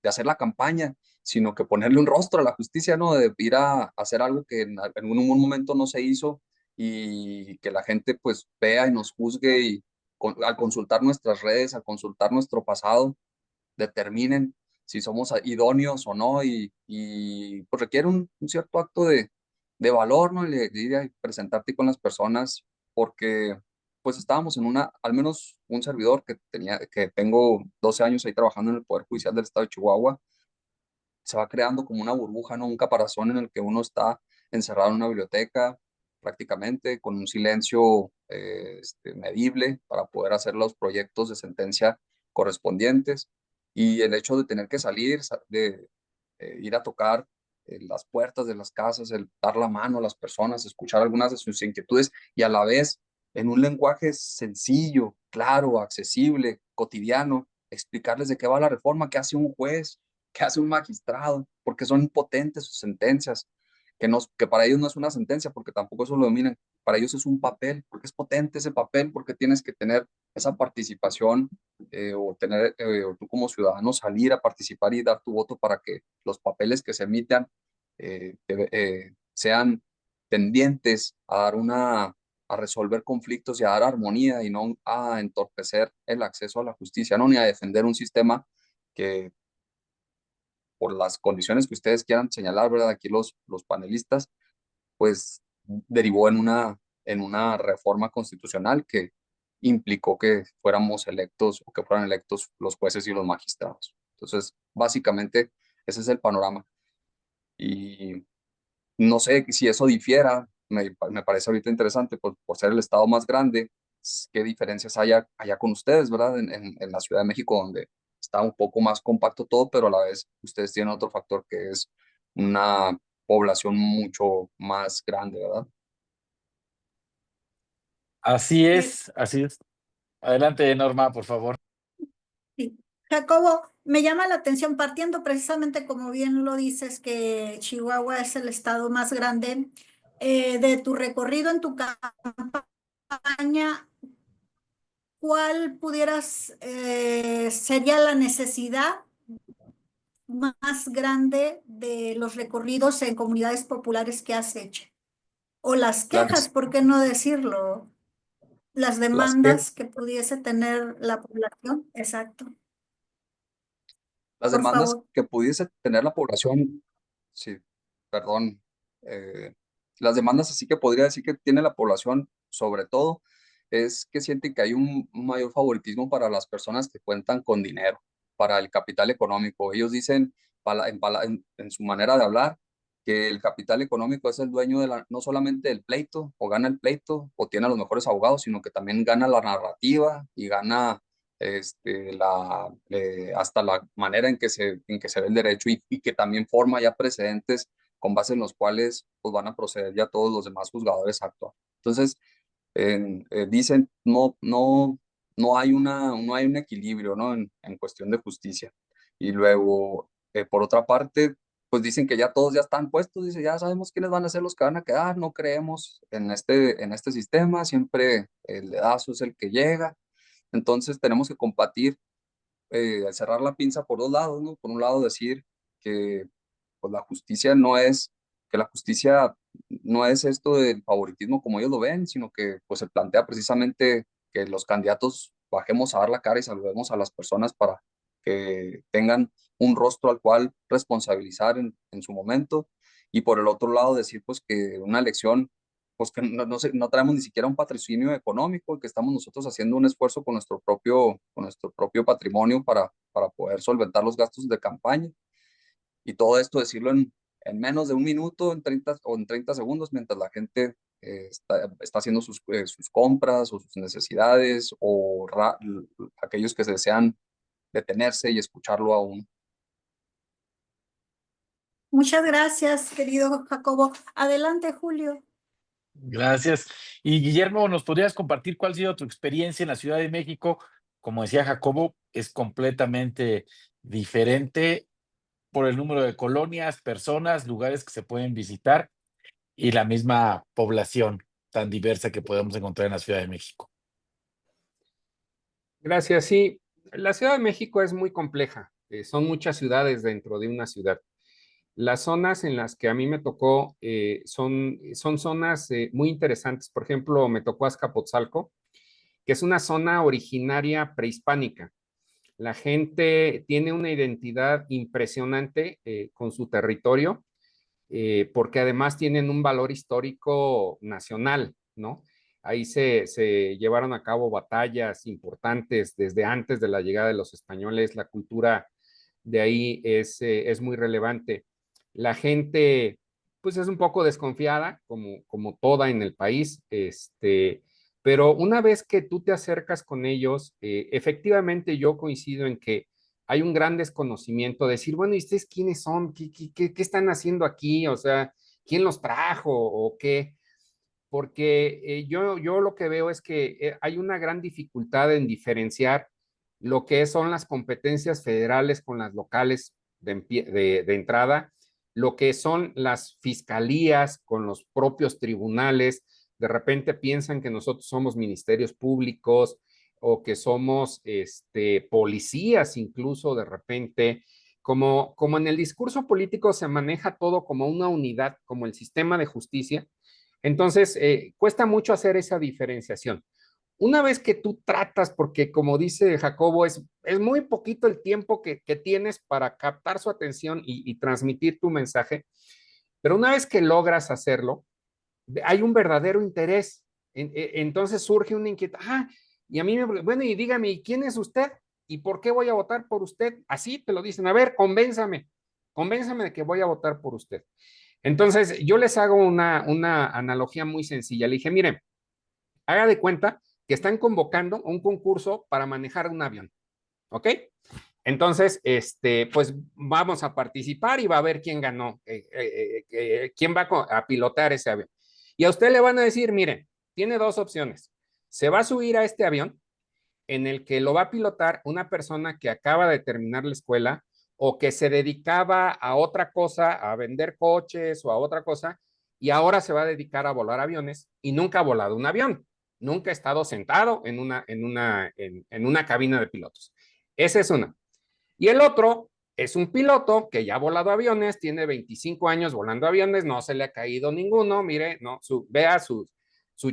hacer la campaña, sino que ponerle un rostro a la justicia, ¿no? De ir a hacer algo que en un momento no se hizo y que la gente pues vea y nos juzgue y al consultar nuestras redes, al consultar nuestro pasado, determinen si somos idóneos o no y pues requiere un cierto acto de valor, ¿no? De ir a presentarte con las personas porque pues estábamos en al menos un servidor que tengo 12 años ahí trabajando en el Poder Judicial del Estado de Chihuahua, se va creando como una burbuja, ¿no? Un caparazón en el que uno está encerrado en una biblioteca prácticamente con un silencio medible para poder hacer los proyectos de sentencia correspondientes y el hecho de tener que salir, de ir a tocar las puertas de las casas, el dar la mano a las personas, escuchar algunas de sus inquietudes y a la vez en un lenguaje sencillo, claro, accesible, cotidiano, explicarles de qué va la reforma, qué hace un juez, qué hace un magistrado, porque son impotentes sus sentencias, que para ellos no es una sentencia, porque tampoco eso lo dominan, para ellos es un papel, porque es potente ese papel, porque tienes que tener esa participación o tú como ciudadano salir a participar y dar tu voto para que los papeles que se emitan sean tendientes a dar a resolver conflictos y a dar armonía y no a entorpecer el acceso a la justicia, no ni a defender un sistema que por las condiciones que ustedes quieran señalar, ¿verdad? Aquí los panelistas, pues derivó en una reforma constitucional que implicó que fuéramos electos o que fueran electos los jueces y los magistrados. Entonces, básicamente, ese es el panorama. Y no sé si eso difiera, me parece ahorita interesante por ser el estado más grande, qué diferencias haya allá con ustedes, ¿verdad? En la Ciudad de México, donde está un poco más compacto todo, pero a la vez ustedes tienen otro factor que es una población mucho más grande, ¿verdad?
Así
Eh,
es, así es. Adelante, Norma, por favor.
sí. Jacobo, me llama la atención, partiendo precisamente como bien lo dices, que Chihuahua es el estado más grande, de tu recorrido en tu campaña, ¿cuál sería la necesidad más grande de los recorridos en comunidades populares que has hecho? O las quejas,
Las,
¿por qué no decirlo? Las
las que
demandas que pudiese tener la población. Exacto,
Las
por
demandas
favor.
que pudiese tener la población, sí, perdón, eh, las demandas así que podría decir que tiene la población, sobre todo, es que sienten que hay un mayor favoritismo para las personas que cuentan con dinero, para el capital económico. Ellos dicen, en su manera de hablar, que el capital económico es el dueño no solamente del pleito, o gana el pleito, o tiene a los mejores abogados, sino que también gana la narrativa y gana hasta la manera en que se ve el derecho y que también forma ya precedentes con base en los cuales pues, van a proceder ya todos los demás juzgadores a actuar. Entonces, dicen, no hay un equilibrio, ¿no? En cuestión de justicia. Y luego, por otra parte, pues dicen que ya todos ya están puestos, dice, ya sabemos quiénes van a ser los que van a quedar, no creemos en este sistema, siempre el dedazo es el que llega. Entonces tenemos que combatir, cerrar la pinza por dos lados, ¿no? Por un lado decir que pues, que la justicia no es esto del favoritismo como ellos lo ven, sino que pues se plantea precisamente que los candidatos bajemos a dar la cara y saludemos a las personas para que tengan un rostro al cual responsabilizar en su momento. Y por el otro lado decir pues que una elección pues que no traemos ni siquiera un patrocinio económico y que estamos nosotros haciendo un esfuerzo con nuestro propio patrimonio para poder solventar los gastos de campaña. Y todo esto decirlo en menos de un minuto, en 30 segundos, mientras la gente está haciendo sus compras o sus necesidades, o aquellos que se desean detenerse y escucharlo aún.
Muchas gracias, querido Jacobo. Adelante, Julio.
Gracias. Y Guillermo, ¿nos podrías compartir cuál ha sido tu experiencia en la Ciudad de México? Como decía Jacobo, es completamente diferente por el número de colonias, personas, lugares que se pueden visitar y la misma población tan diversa que podemos encontrar en la Ciudad de México.
Gracias. Sí, la Ciudad de México es muy compleja. Son muchas ciudades dentro de una ciudad. Las zonas en las que a mí me tocó son zonas muy interesantes. Por ejemplo, me tocó Azcapotzalco, que es una zona originaria prehispánica. La gente tiene una identidad impresionante con su territorio, porque además tienen un valor histórico nacional, ¿no? Ahí se llevaron a cabo batallas importantes desde antes de la llegada de los españoles. La cultura de ahí es muy relevante. La gente, pues es un poco desconfiada, como toda en el país, pero una vez que tú te acercas con ellos, efectivamente yo coincido en que hay un gran desconocimiento, decir, bueno, ¿y ustedes quiénes son? ¿Qué están haciendo aquí? O sea, ¿quién los trajo o qué? Porque yo lo que veo es que hay una gran dificultad en diferenciar lo que son las competencias federales con las locales de entrada, lo que son las fiscalías con los propios tribunales. De repente piensan que nosotros somos ministerios públicos o que somos policías incluso de repente. Como en el discurso político se maneja todo como una unidad, como el sistema de justicia, entonces cuesta mucho hacer esa diferenciación. Una vez que tú tratas, porque como dice Jacobo, es muy poquito el tiempo que tienes para captar su atención y transmitir tu mensaje, pero una vez que logras hacerlo, hay un verdadero interés. Entonces surge una inquietud. Y a mí bueno, y dígame, ¿y quién es usted? ¿Y por qué voy a votar por usted? Así te lo dicen. A ver, convénzame de que voy a votar por usted. Entonces, yo les hago una analogía muy sencilla. Le dije, miren, haga de cuenta que están convocando un concurso para manejar un avión, ¿ok? Entonces, pues vamos a participar y va a ver quién ganó, quién va a pilotar ese avión. Y a usted le van a decir, miren, tiene dos opciones. Se va a subir a este avión en el que lo va a pilotar una persona que acaba de terminar la escuela o que se dedicaba a otra cosa, a vender coches o a otra cosa, y ahora se va a dedicar a volar aviones y nunca ha volado un avión, nunca ha estado sentado en una cabina de pilotos. Esa es una. Y el otro es un piloto que ya ha volado aviones, tiene 25 años volando aviones, no se le ha caído ninguno, mire, no, vea su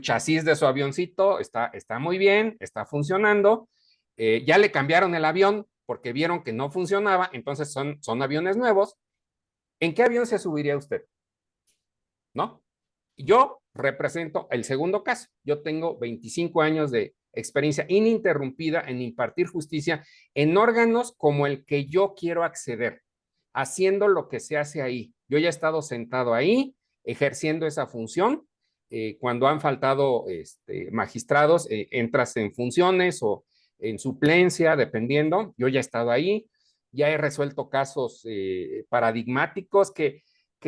chasis de su avioncito, está muy bien, está funcionando, ya le cambiaron el avión porque vieron que no funcionaba, entonces son aviones nuevos. ¿En qué avión se subiría usted? ¿No? Yo represento el segundo caso. Yo tengo 25 años de experiencia ininterrumpida en impartir justicia en órganos como el que yo quiero acceder, haciendo lo que se hace ahí. Yo ya he estado sentado ahí, ejerciendo esa función. Cuando han faltado magistrados, entras en funciones o en suplencia, dependiendo. Yo ya he estado ahí, ya he resuelto casos paradigmáticos que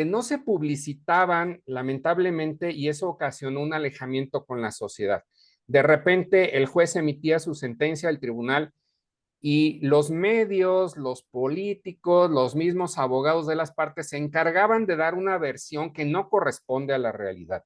no se publicitaban, lamentablemente, y eso ocasionó un alejamiento con la sociedad. De repente, el juez emitía su sentencia al tribunal y los medios, los políticos, los mismos abogados de las partes se encargaban de dar una versión que no corresponde a la realidad.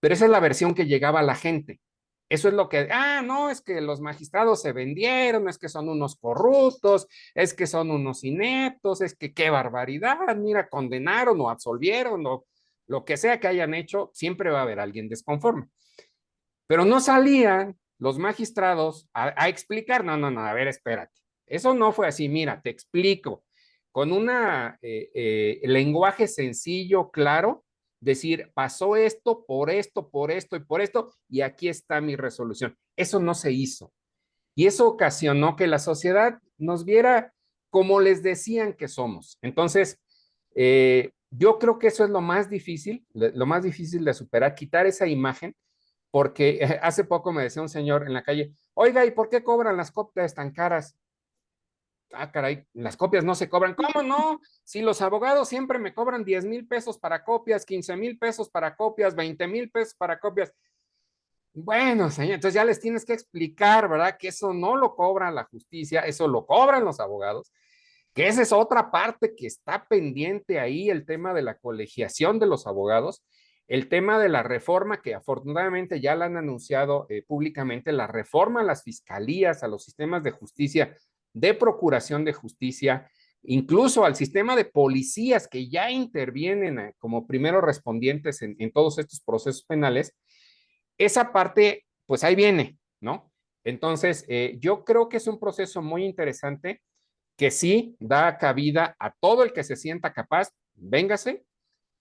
Pero esa es la versión que llegaba a la gente. Eso es lo que, no, es que los magistrados se vendieron, es que son unos corruptos, es que son unos ineptos, es que qué barbaridad, mira, condenaron o absolvieron o lo que sea que hayan hecho, siempre va a haber alguien desconforme. Pero no salían los magistrados a explicar, no, a ver, espérate, eso no fue así, mira, te explico, con un lenguaje sencillo, claro, decir, pasó esto, por esto, por esto y por esto, y aquí está mi resolución. Eso no se hizo. Y eso ocasionó que la sociedad nos viera como les decían que somos. Entonces, yo creo que eso es lo más difícil de superar, quitar esa imagen, porque hace poco me decía un señor en la calle, oiga, ¿y por qué cobran las copias tan caras? Ah, caray, las copias no se cobran. ¿Cómo no? Si los abogados siempre me cobran 10,000 pesos para copias, 15,000 pesos para copias, 20,000 pesos para copias. Bueno, señor, entonces ya les tienes que explicar, ¿verdad? Que eso no lo cobra la justicia, eso lo cobran los abogados, que esa es otra parte que está pendiente ahí, el tema de la colegiación de los abogados, el tema de la reforma que afortunadamente ya la han anunciado públicamente, la reforma a las fiscalías, a los sistemas de justicia, de procuración de justicia, incluso al sistema de policías que ya intervienen como primeros respondientes en todos estos procesos penales. Esa parte, pues ahí viene, ¿no? Entonces, yo creo que es un proceso muy interesante que sí da cabida a todo el que se sienta capaz, véngase.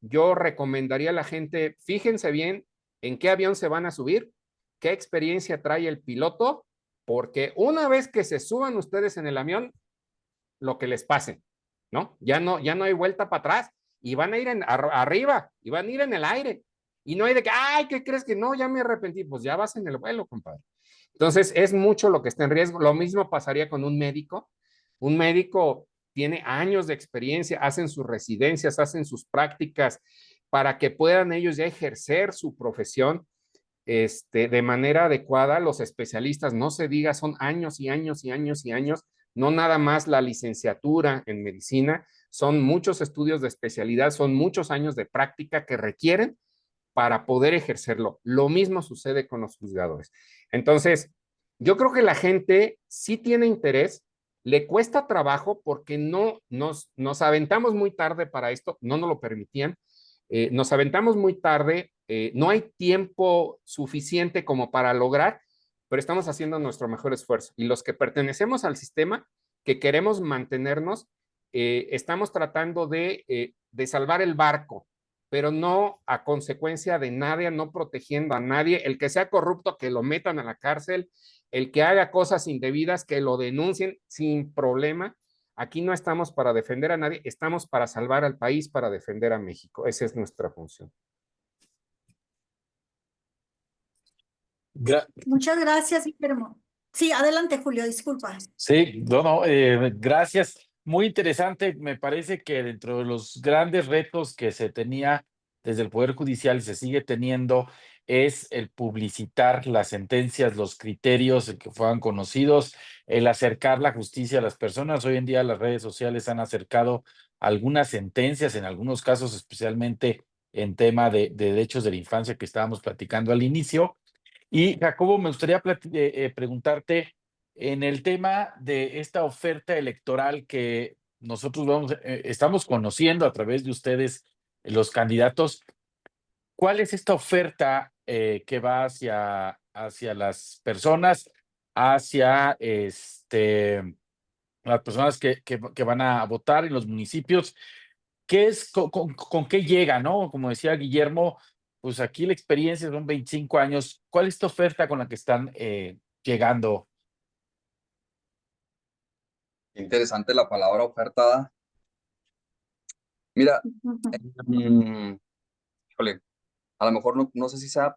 Yo recomendaría a la gente, fíjense bien en qué avión se van a subir, qué experiencia trae el piloto, porque una vez que se suban ustedes en el avión, lo que les pase, ¿no? Ya no hay vuelta para atrás y van a ir arriba y van a ir en el aire. Y no hay de que, ay, ¿qué crees que no? Ya me arrepentí. Pues ya vas en el vuelo, compadre. Entonces, es mucho lo que está en riesgo. Lo mismo pasaría con un médico. Un médico tiene años de experiencia, hacen sus residencias, hacen sus prácticas para que puedan ellos ya ejercer su profesión de manera adecuada. Los especialistas, no se diga, son años y años y años y años, no nada más la licenciatura en medicina, son muchos estudios de especialidad, son muchos años de práctica que requieren para poder ejercerlo. Lo mismo sucede con los juzgadores. Entonces, yo creo que la gente sí tiene interés, le cuesta trabajo porque no nos aventamos muy tarde para esto, no nos lo permitían, nos aventamos muy tarde, no hay tiempo suficiente como para lograr, pero estamos haciendo nuestro mejor esfuerzo. Y los que pertenecemos al sistema, que queremos mantenernos, estamos tratando de salvar el barco, pero no a consecuencia de nadie, no protegiendo a nadie. El que sea corrupto, que lo metan a la cárcel, el que haga cosas indebidas, que lo denuncien sin problema. Aquí no estamos para defender a nadie, estamos para salvar al país, para defender a México. Esa es nuestra función.
Muchas gracias, Guillermo. Sí, adelante, Julio, disculpa.
Sí, no, gracias. Muy interesante. Me parece que dentro de los grandes retos que se tenía desde el Poder Judicial y se sigue teniendo es el publicitar las sentencias, los criterios, el que fueran conocidos, el acercar la justicia a las personas. Hoy en día las redes sociales han acercado algunas sentencias, en algunos casos, especialmente en tema de derechos de la infancia que estábamos platicando al inicio. Y Jacobo, me gustaría preguntarte en el tema de esta oferta electoral que nosotros estamos conociendo a través de ustedes, los candidatos. ¿Cuál es esta oferta que va hacia las personas, hacia las personas que van a votar en los municipios? ¿Qué es, con qué llega, no? Como decía Guillermo, pues aquí la experiencia son 25 años. ¿Cuál es esta oferta con la que están llegando?
Interesante la palabra oferta. Mira, híjole, a lo mejor no sé si sea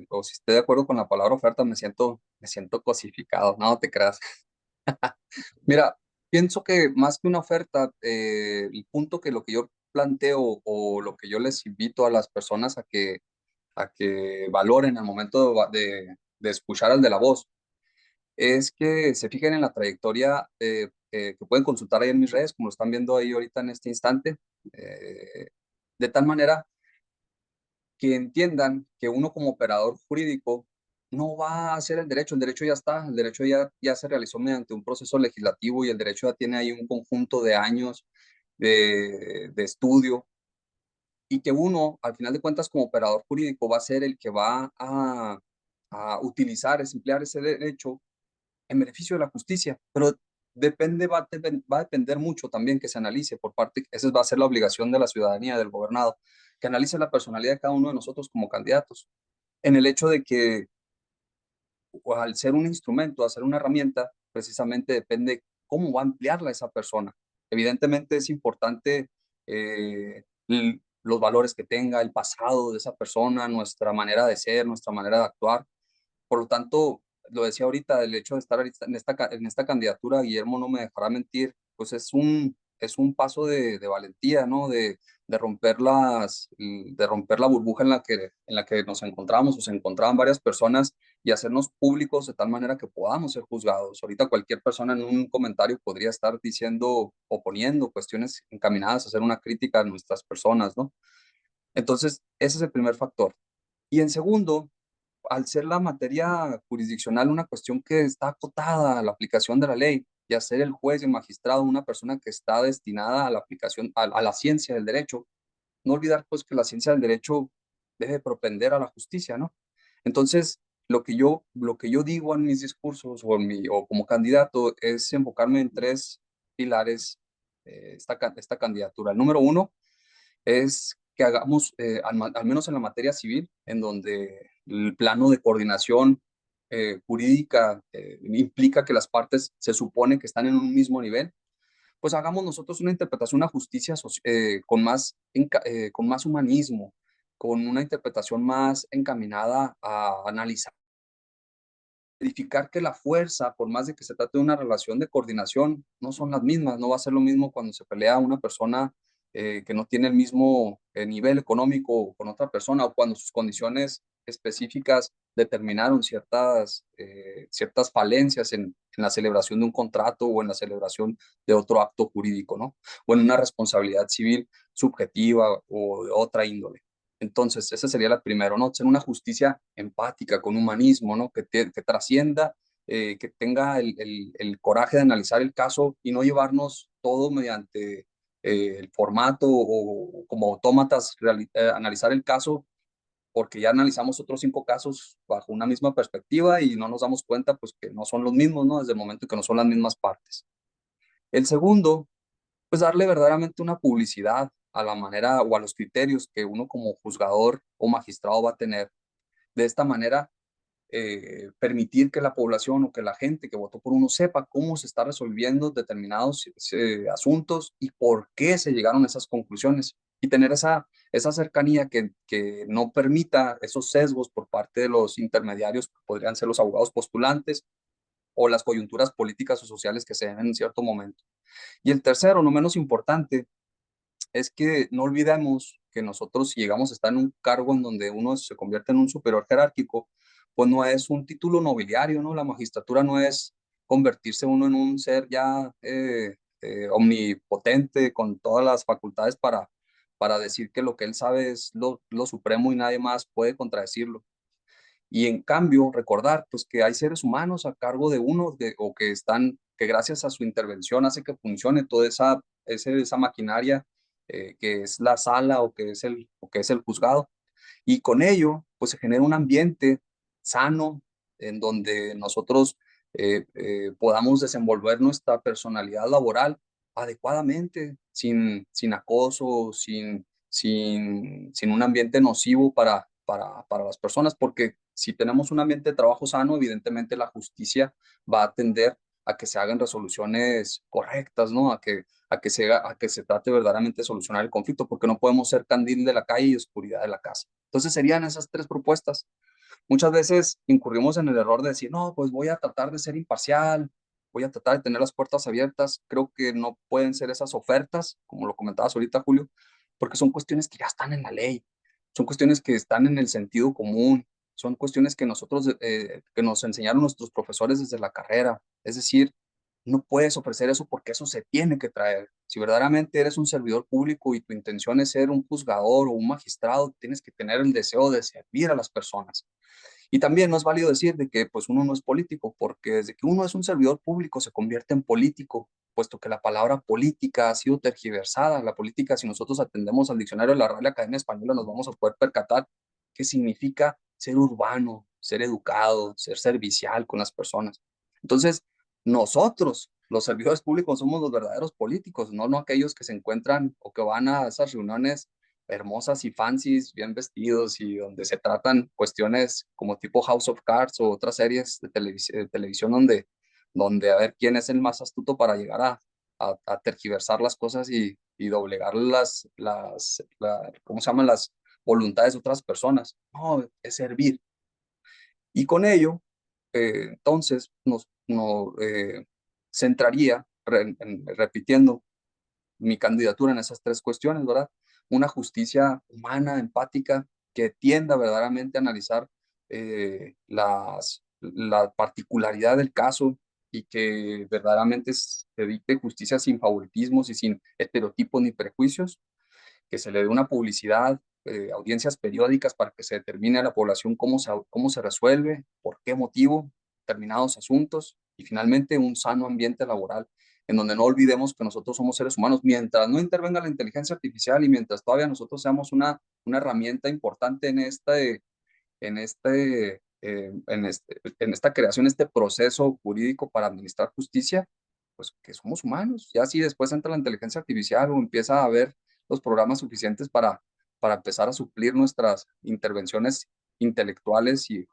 o si esté de acuerdo con la palabra oferta, me siento cosificado, no te creas. Mira, pienso que más que una oferta, el punto que lo que yo planteo o lo que yo les invito a las personas a que valoren al momento de escuchar al de la voz, es que se fijen en la trayectoria que pueden consultar ahí en mis redes, como lo están viendo ahí ahorita en este instante, de tal manera que entiendan que uno como operador jurídico no va a hacer el derecho ya está, el derecho ya se realizó mediante un proceso legislativo y el derecho ya tiene ahí un conjunto de años de estudio y que uno, al final de cuentas, como operador jurídico va a ser el que va a utilizar, emplear ese derecho en beneficio de la justicia, pero va a depender mucho también que se analice por parte, esa va a ser la obligación de la ciudadanía, del gobernado, que analice la personalidad de cada uno de nosotros como candidatos, en el hecho de que al ser un instrumento, al ser una herramienta, precisamente depende cómo va a emplearla esa persona. Evidentemente es importante los valores que tenga, el pasado de esa persona, nuestra manera de ser, nuestra manera de actuar. Por lo tanto, lo decía ahorita, el hecho de estar en esta candidatura, Guillermo no me dejará mentir, pues es un paso de valentía, ¿no? De romper la burbuja en la que nos encontramos o se encontraban varias personas y hacernos públicos de tal manera que podamos ser juzgados. Ahorita cualquier persona en un comentario podría estar diciendo o poniendo cuestiones encaminadas a hacer una crítica a nuestras personas, ¿no? Entonces, ese es el primer factor. Y en segundo, al ser la materia jurisdiccional una cuestión que está acotada a la aplicación de la ley y a ser el juez y el magistrado una persona que está destinada a la aplicación, a la ciencia del derecho, no olvidar pues que la ciencia del derecho debe propender a la justicia, ¿no? Entonces, lo que yo digo en mis discursos o como candidato es enfocarme en tres pilares esta candidatura. El número uno es que hagamos, al menos en la materia civil, en donde el plano de coordinación jurídica implica que las partes se supone que están en un mismo nivel, pues hagamos nosotros una interpretación, una justicia con más humanismo, con una interpretación más encaminada a analizar, verificar que la fuerza, por más de que se trate de una relación de coordinación, no son las mismas. No va a ser lo mismo cuando se pelea una persona que no tiene el mismo nivel económico con otra persona, o cuando sus condiciones específicas determinaron ciertas falencias en la celebración de un contrato o en la celebración de otro acto jurídico, ¿no? O en una responsabilidad civil subjetiva o de otra índole. Entonces, esa sería la primera, ¿no? Ser una justicia empática, con humanismo, ¿no? Que trascienda, que tenga el coraje de analizar el caso y no llevarnos todo mediante el formato o como autómatas, analizar el caso porque ya analizamos otros 5 casos bajo una misma perspectiva y no nos damos cuenta, pues, que no son los mismos, ¿no? Desde el momento que no son las mismas partes. El segundo, pues darle verdaderamente una publicidad a la manera o a los criterios que uno como juzgador o magistrado va a tener. De esta manera, permitir que la población o que la gente que votó por uno sepa cómo se está resolviendo determinados asuntos y por qué se llegaron a esas conclusiones. Y tener esa cercanía que no permita esos sesgos por parte de los intermediarios, que podrían ser los abogados postulantes o las coyunturas políticas o sociales que se den en cierto momento. Y el tercero, no menos importante, es que no olvidemos que nosotros, si llegamos a estar en un cargo en donde uno se convierte en un superior jerárquico, pues no es un título nobiliario, ¿no? La magistratura no es convertirse uno en un ser ya omnipotente con todas las facultades para decir que lo que él sabe es lo supremo y nadie más puede contradecirlo. Y en cambio, recordar pues que hay seres humanos a cargo de uno o que gracias a su intervención hace que funcione toda esa maquinaria que es la sala o que es el juzgado. Y con ello, pues se genera un ambiente sano en donde nosotros podamos desenvolver nuestra personalidad laboral adecuadamente, sin acoso, sin un ambiente nocivo para las personas, porque si tenemos un ambiente de trabajo sano, evidentemente la justicia va a tender a que se hagan resoluciones correctas, ¿no? A que se trate verdaderamente de solucionar el conflicto, porque no podemos ser candil de la calle y oscuridad de la casa. Entonces serían esas tres propuestas. Muchas veces incurrimos en el error de decir, no, pues voy a tratar de ser imparcial, voy a tratar de tener las puertas abiertas. Creo que no pueden ser esas ofertas, como lo comentabas ahorita, Julio, porque son cuestiones que ya están en la ley, son cuestiones que están en el sentido común, son cuestiones que que nos enseñaron nuestros profesores desde la carrera. Es decir, no puedes ofrecer eso porque eso se tiene que traer. Si verdaderamente eres un servidor público y tu intención es ser un juzgador o un magistrado, tienes que tener el deseo de servir a las personas. Y también no es válido decir de que pues uno no es político, porque desde que uno es un servidor público se convierte en político, puesto que la palabra política ha sido tergiversada. La política, si nosotros atendemos al diccionario de la Real Academia Española, nos vamos a poder percatar que significa ser urbano, ser educado, ser servicial con las personas. Entonces, nosotros los servidores públicos somos los verdaderos políticos, no aquellos que se encuentran o que van a esas reuniones hermosas y fancies, bien vestidos, y donde se tratan cuestiones como tipo House of Cards o otras series de, televisión donde a ver quién es el más astuto para llegar a tergiversar las cosas y doblegar ¿cómo se llaman? Las voluntades de otras personas. No, es servir. Y con ello, entonces, centraría, repitiendo mi candidatura en esas tres cuestiones, ¿verdad? Una justicia humana, empática, que tienda verdaderamente a analizar la particularidad del caso y que verdaderamente se dicte justicia sin favoritismos y sin estereotipos ni prejuicios, que se le dé una publicidad, audiencias periódicas para que se determine a la población cómo se resuelve, por qué motivo determinados asuntos, y finalmente un sano ambiente laboral en donde no olvidemos que nosotros somos seres humanos. Mientras no intervenga la inteligencia artificial y mientras todavía nosotros seamos una herramienta importante en esta creación, este proceso jurídico para administrar justicia, pues que somos humanos. Ya si después entra la inteligencia artificial o empieza a haber los programas suficientes para empezar a suplir nuestras intervenciones intelectuales y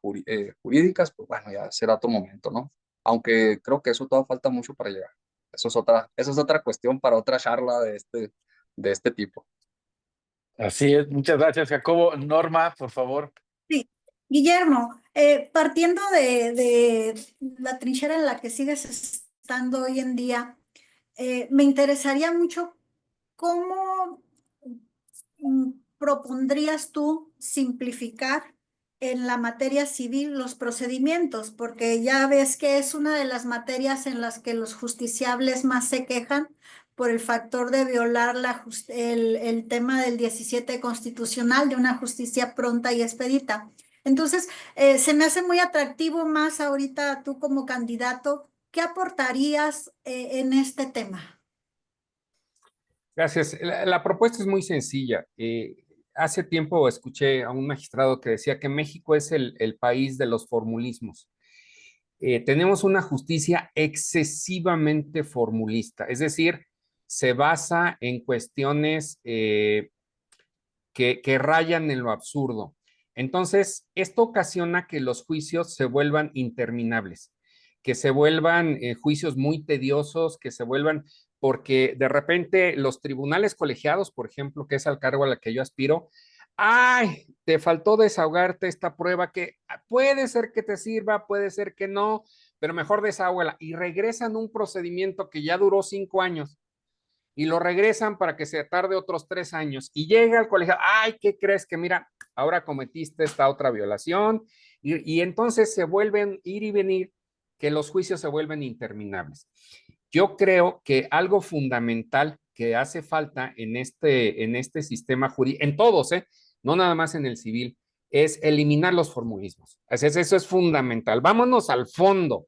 jurídicas, pues bueno, ya será otro momento, ¿no? Aunque creo que eso todavía falta mucho para llegar. Eso es otra cuestión para otra charla de este tipo.
Así es, muchas gracias, Jacobo. Norma, por favor.
Sí, Guillermo, partiendo de la trinchera en la que sigues estando hoy en día, me interesaría mucho cómo propondrías tú simplificar en la materia civil los procedimientos, porque ya ves que es una de las materias en las que los justiciables más se quejan por el factor de violar el tema del 17 constitucional de una justicia pronta y expedita. Entonces, se me hace muy atractivo más ahorita tú como candidato. ¿Qué aportarías en este tema?
Gracias. La propuesta es muy sencilla. Hace tiempo escuché a un magistrado que decía que México es el país de los formulismos. Tenemos una justicia excesivamente formulista, es decir, se basa en cuestiones que rayan en lo absurdo. Entonces, esto ocasiona que los juicios se vuelvan interminables, que se vuelvan juicios muy tediosos, que se vuelvan, porque de repente los tribunales colegiados, por ejemplo, que es al cargo a la que yo aspiro, ay, te faltó desahogarte esta prueba que puede ser que te sirva, puede ser que no, pero mejor desahógala, y regresan un procedimiento que ya duró 5 años y lo regresan para que se tarde otros 3 años y llega al colegio, ay, ¿qué crees? Que mira, ahora cometiste esta otra violación y entonces se vuelven ir y venir, que los juicios se vuelven interminables. Yo creo que algo fundamental que hace falta en este sistema jurídico, en todos, no nada más en el civil, es eliminar los formulismos. Eso es fundamental. Vámonos al fondo.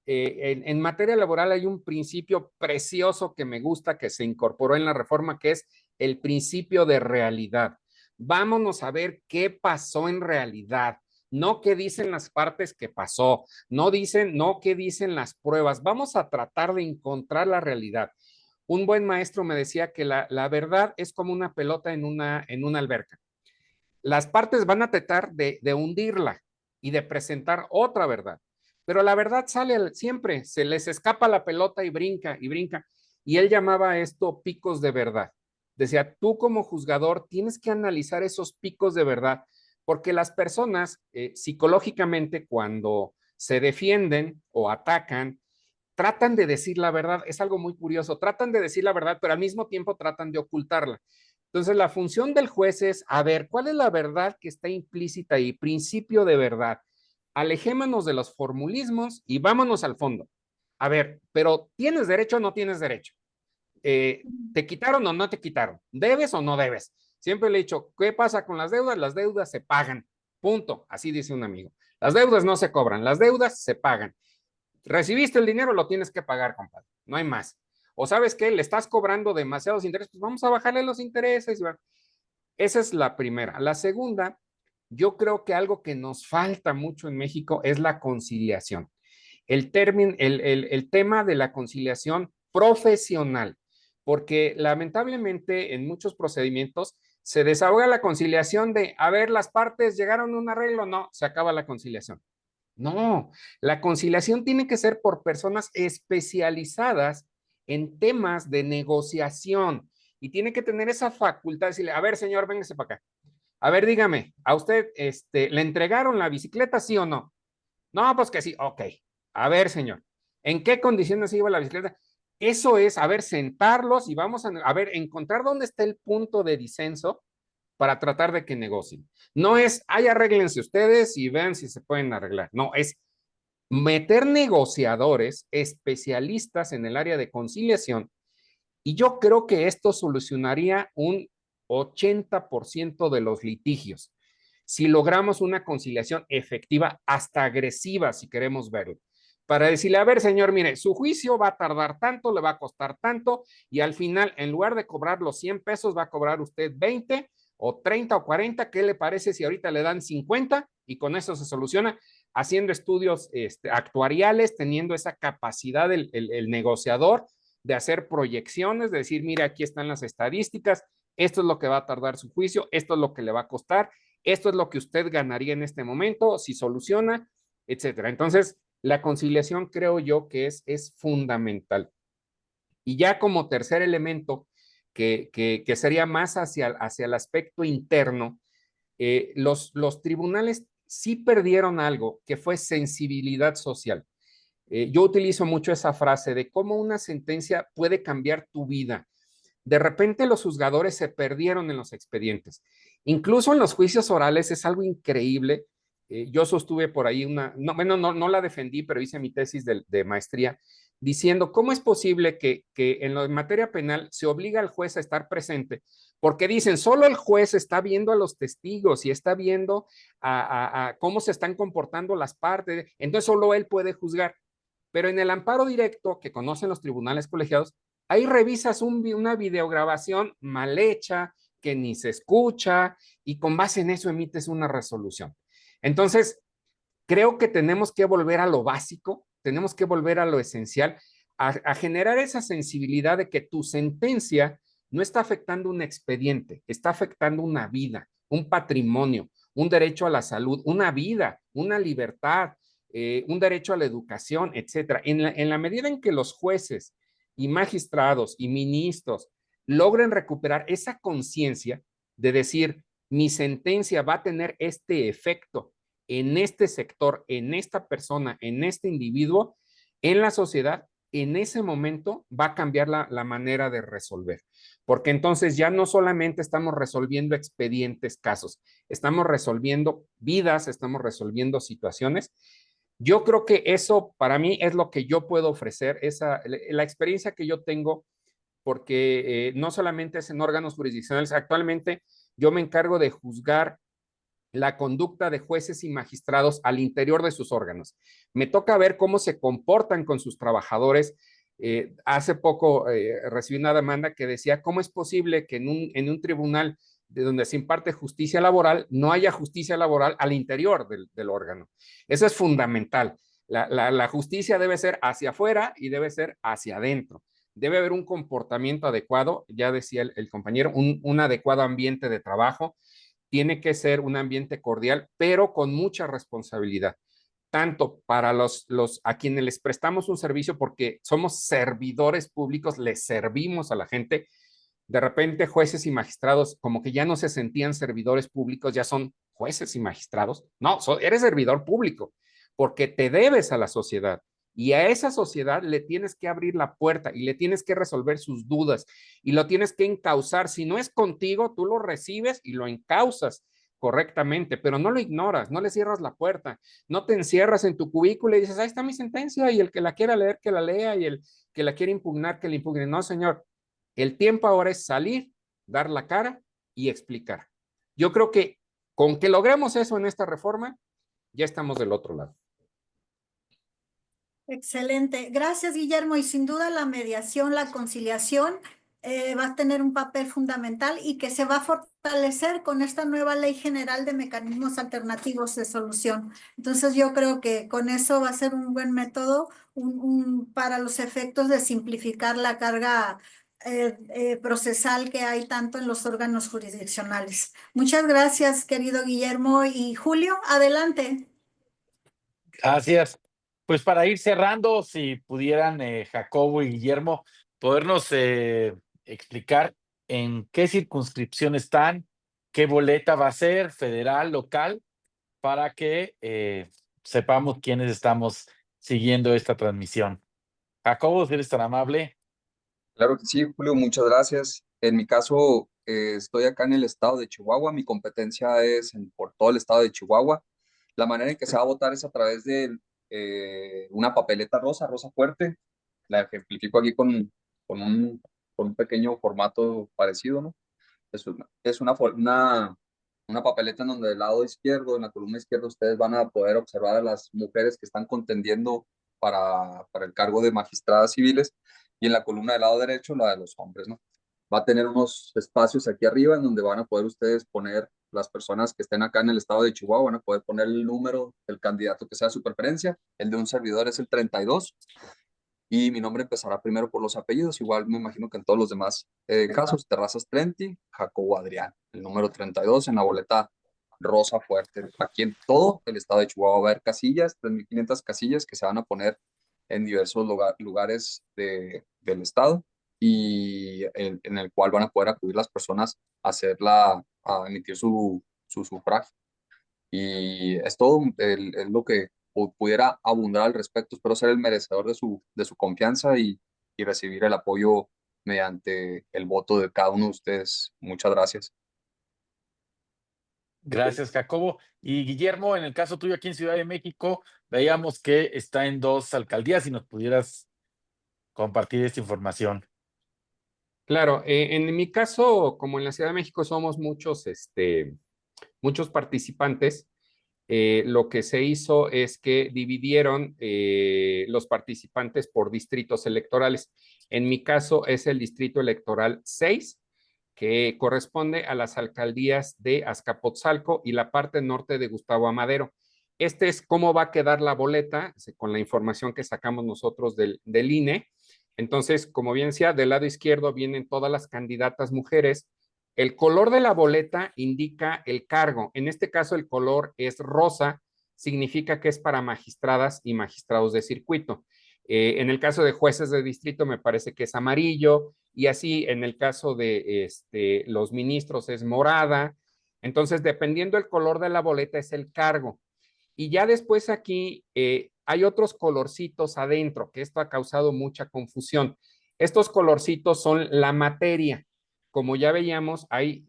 En materia laboral hay un principio precioso que me gusta que se incorporó en la reforma, que es el principio de realidad. Vámonos a ver qué pasó en realidad, no qué dicen las partes que pasó, no qué dicen las pruebas. Vamos a tratar de encontrar la realidad. Un buen maestro me decía que la verdad es como una pelota en una alberca. Las partes van a tratar de hundirla y de presentar otra verdad. Pero la verdad sale siempre, se les escapa la pelota y brinca y brinca. Y él llamaba esto picos de verdad. Decía, tú como juzgador tienes que analizar esos picos de verdad, porque las personas psicológicamente cuando se defienden o atacan, tratan de decir la verdad. Es algo muy curioso, tratan de decir la verdad, pero al mismo tiempo tratan de ocultarla. Entonces, la función del juez es, a ver, ¿cuál es la verdad que está implícita ahí? Principio de verdad. Alejémonos de los formulismos y vámonos al fondo. A ver, pero ¿tienes derecho o no tienes derecho? ¿Te quitaron o no te quitaron? ¿Debes o no debes? Siempre le he dicho, ¿qué pasa con las deudas? Las deudas se pagan. Punto. Así dice un amigo. Las deudas no se cobran, las deudas se pagan. Recibiste el dinero, lo tienes que pagar, compadre. No hay más. O sabes qué, le estás cobrando demasiados intereses, pues vamos a bajarle los intereses. Esa es la primera. La segunda, yo creo que algo que nos falta mucho en México es la conciliación. el tema de la conciliación profesional, porque lamentablemente en muchos procedimientos se desahoga la conciliación de, a ver, las partes llegaron a un arreglo, no, se acaba la conciliación. No, la conciliación tiene que ser por personas especializadas en temas de negociación y tiene que tener esa facultad de decirle, a ver, señor, véngase para acá. A ver, dígame, ¿a usted le entregaron la bicicleta, sí o no? No, pues que sí, ok. A ver, señor, ¿en qué condiciones iba la bicicleta? Eso es, a ver, sentarlos y vamos a ver, encontrar dónde está el punto de disenso para tratar de que negocien. No es, ay, arréglense ustedes y vean si se pueden arreglar. No, es meter negociadores especialistas en el área de conciliación y yo creo que esto solucionaría un 80% de los litigios si logramos una conciliación efectiva, hasta agresiva, si queremos verlo, para decirle, a ver, señor, mire, su juicio va a tardar tanto, le va a costar tanto, y al final, en lugar de cobrar los 100 pesos, va a cobrar usted 20 o 30 o 40, ¿qué le parece si ahorita le dan 50? Y con eso se soluciona, haciendo estudios actuariales, teniendo esa capacidad el negociador de hacer proyecciones, de decir, mira, aquí están las estadísticas, esto es lo que va a tardar su juicio, esto es lo que le va a costar, esto es lo que usted ganaría en este momento, si soluciona, etcétera. Entonces, la conciliación creo yo que es fundamental. Y ya como tercer elemento, que sería más hacia el aspecto interno, los tribunales sí perdieron algo que fue sensibilidad social. Yo utilizo mucho esa frase de cómo una sentencia puede cambiar tu vida. De repente los juzgadores se perdieron en los expedientes. Incluso en los juicios orales es algo increíble. Yo sostuve por ahí no la defendí, pero hice mi tesis de maestría diciendo cómo es posible que en la materia penal se obliga al juez a estar presente, porque dicen, solo el juez está viendo a los testigos y está viendo a cómo se están comportando las partes, entonces solo él puede juzgar. Pero en el amparo directo que conocen los tribunales colegiados, ahí revisas una videograbación mal hecha, que ni se escucha, y con base en eso emites una resolución. Entonces, creo que tenemos que volver a lo básico, tenemos que volver a lo esencial, a generar esa sensibilidad de que tu sentencia no está afectando un expediente, está afectando una vida, un patrimonio, un derecho a la salud, una vida, una libertad, un derecho a la educación, etcétera. En la medida en que los jueces y magistrados y ministros logren recuperar esa conciencia de decir, mi sentencia va a tener este efecto en este sector, en esta persona, en este individuo, en la sociedad, en ese momento va a cambiar la manera de resolver. Porque entonces ya no solamente estamos resolviendo expedientes, casos, estamos resolviendo vidas, estamos resolviendo situaciones. Yo creo que eso para mí es lo que yo puedo ofrecer, la experiencia que yo tengo, porque no solamente es en órganos jurisdiccionales, actualmente yo me encargo de juzgar la conducta de jueces y magistrados al interior de sus órganos. Me toca ver cómo se comportan con sus trabajadores. Hace poco recibí una demanda que decía, ¿cómo es posible que en un tribunal de donde se imparte justicia laboral no haya justicia laboral al interior del órgano? Eso es fundamental. La justicia debe ser hacia afuera y debe ser hacia adentro. Debe haber un comportamiento adecuado, ya decía el compañero, un adecuado ambiente de trabajo. Tiene que ser un ambiente cordial, pero con mucha responsabilidad, tanto para a quienes les prestamos un servicio, porque somos servidores públicos, les servimos a la gente. De repente jueces y magistrados como que ya no se sentían servidores públicos, ya son jueces y magistrados. No, eres servidor público porque te debes a la sociedad. Y a esa sociedad le tienes que abrir la puerta y le tienes que resolver sus dudas y lo tienes que encauzar. Si no es contigo, tú lo recibes y lo encauzas correctamente, pero no lo ignoras, no le cierras la puerta, no te encierras en tu cubículo y dices, ahí está mi sentencia y el que la quiera leer, que la lea y el que la quiera impugnar, que la impugne. No, señor, el tiempo ahora es salir, dar la cara y explicar. Yo creo que con que logremos eso en esta reforma, ya estamos del otro lado.
Excelente. Gracias, Guillermo. Y sin duda la mediación, la conciliación va a tener un papel fundamental y que se va a fortalecer con esta nueva Ley General de Mecanismos Alternativos de Solución. Entonces yo creo que con eso va a ser un buen método para los efectos de simplificar la carga procesal que hay tanto en los órganos jurisdiccionales. Muchas gracias, querido Guillermo. Y Julio, adelante.
Gracias. Pues para ir cerrando, si pudieran, Jacobo y Guillermo, podernos explicar en qué circunscripción están, qué boleta va a ser, federal, local, para que sepamos quiénes estamos siguiendo esta transmisión. Jacobo, si eres tan amable.
Claro que sí, Julio, muchas gracias. En mi caso, estoy acá en el estado de Chihuahua. Mi competencia es por todo el estado de Chihuahua. La manera en que se va a votar es a través de una papeleta rosa, rosa fuerte. La ejemplifico aquí con un pequeño formato parecido, ¿no? Es una papeleta en donde del lado izquierdo, en la columna izquierda, ustedes van a poder observar a las mujeres que están contendiendo para el cargo de magistradas civiles, y en la columna del lado derecho la de los hombres, ¿no? Va a tener unos espacios aquí arriba en donde van a poder ustedes poner, las personas que estén acá en el estado de Chihuahua, van a poder poner el número del candidato que sea su preferencia. El de un servidor es el 32 y mi nombre empezará primero por los apellidos. Igual me imagino que en todos los demás casos, Terrazas Trenti, Jacobo Adrián, el número 32 en la boleta rosa fuerte. Aquí en todo el estado de Chihuahua va a haber casillas, 3.500 casillas que se van a poner en diversos lugares del estado, y en el cual van a poder acudir las personas a emitir su sufragio. Y es todo, es lo que pudiera abundar al respecto. Espero ser el merecedor de su confianza y recibir el apoyo mediante el voto de cada uno de ustedes. Muchas gracias.
Gracias, Jacobo. Y Guillermo, en el caso tuyo aquí en Ciudad de México, veíamos que está en 2 alcaldías, si nos pudieras compartir esta información.
Claro, en mi caso, como en la Ciudad de México somos muchos participantes, lo que se hizo es que dividieron los participantes por distritos electorales. En mi caso es el distrito electoral 6, que corresponde a las alcaldías de Azcapotzalco y la parte norte de Gustavo Amadero. Este es cómo va a quedar la boleta con la información que sacamos nosotros del INE. Entonces, como bien decía, del lado izquierdo vienen todas las candidatas mujeres. El color de la boleta indica el cargo. En este caso, el color es rosa, significa que es para magistradas y magistrados de circuito. En el caso de jueces de distrito me parece que es amarillo, y así en el caso de los ministros es morada. Entonces, dependiendo del color de la boleta es el cargo. Y ya después aquí hay otros colorcitos adentro, que esto ha causado mucha confusión. Estos colorcitos son la materia. Como ya veíamos, hay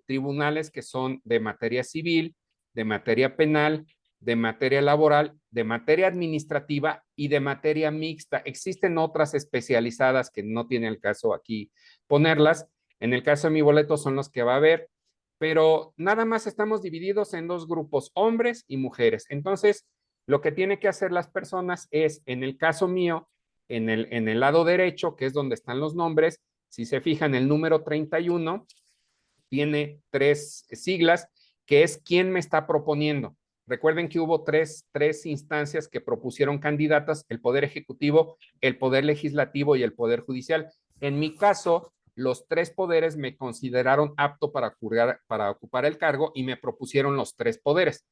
tribunales que son de materia civil, de materia penal, de materia laboral, de materia administrativa y de materia mixta. Existen otras especializadas que no tiene el caso aquí ponerlas. En el caso de mi boleto son los que va a haber, pero nada más estamos divididos en 2 grupos, hombres y mujeres. Entonces, lo que tienen que hacer las personas es, en el caso mío, en el lado derecho, que es donde están los nombres, si se fijan, el número 31 tiene 3 siglas, que es quién me está proponiendo. Recuerden que hubo tres instancias que propusieron candidatas: el Poder Ejecutivo, el Poder Legislativo y el Poder Judicial. En mi caso, los 3 poderes me consideraron apto para ocupar el cargo y me propusieron los 3 poderes.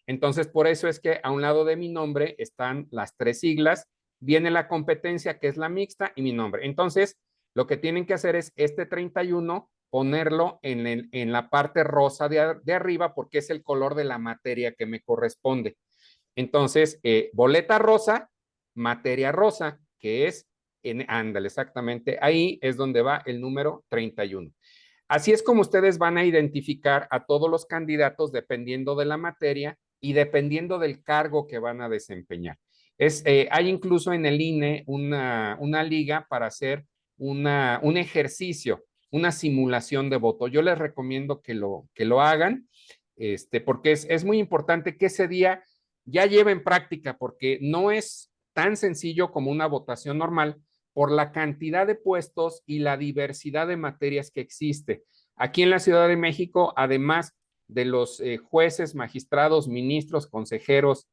Entonces, por eso es que a un lado de mi nombre están las 3 siglas, viene la competencia, que es la mixta, y mi nombre. Entonces, lo que tienen que hacer es este 31, ponerlo en la parte rosa de arriba, porque es el color de la materia que me corresponde. Entonces, boleta rosa, materia rosa, que es ándale, exactamente, ahí es donde va el número 31. Así es como ustedes van a identificar a todos los candidatos dependiendo de la materia y dependiendo del cargo que van a desempeñar. Hay incluso en el INE una liga para hacer un ejercicio, una simulación de voto. Yo les recomiendo que lo hagan, porque es muy importante que ese día ya lleven práctica, porque no es tan sencillo como una votación normal, por la cantidad de puestos y la diversidad de materias que existe. Aquí en la Ciudad de México, además de los jueces, magistrados, ministros, consejeros,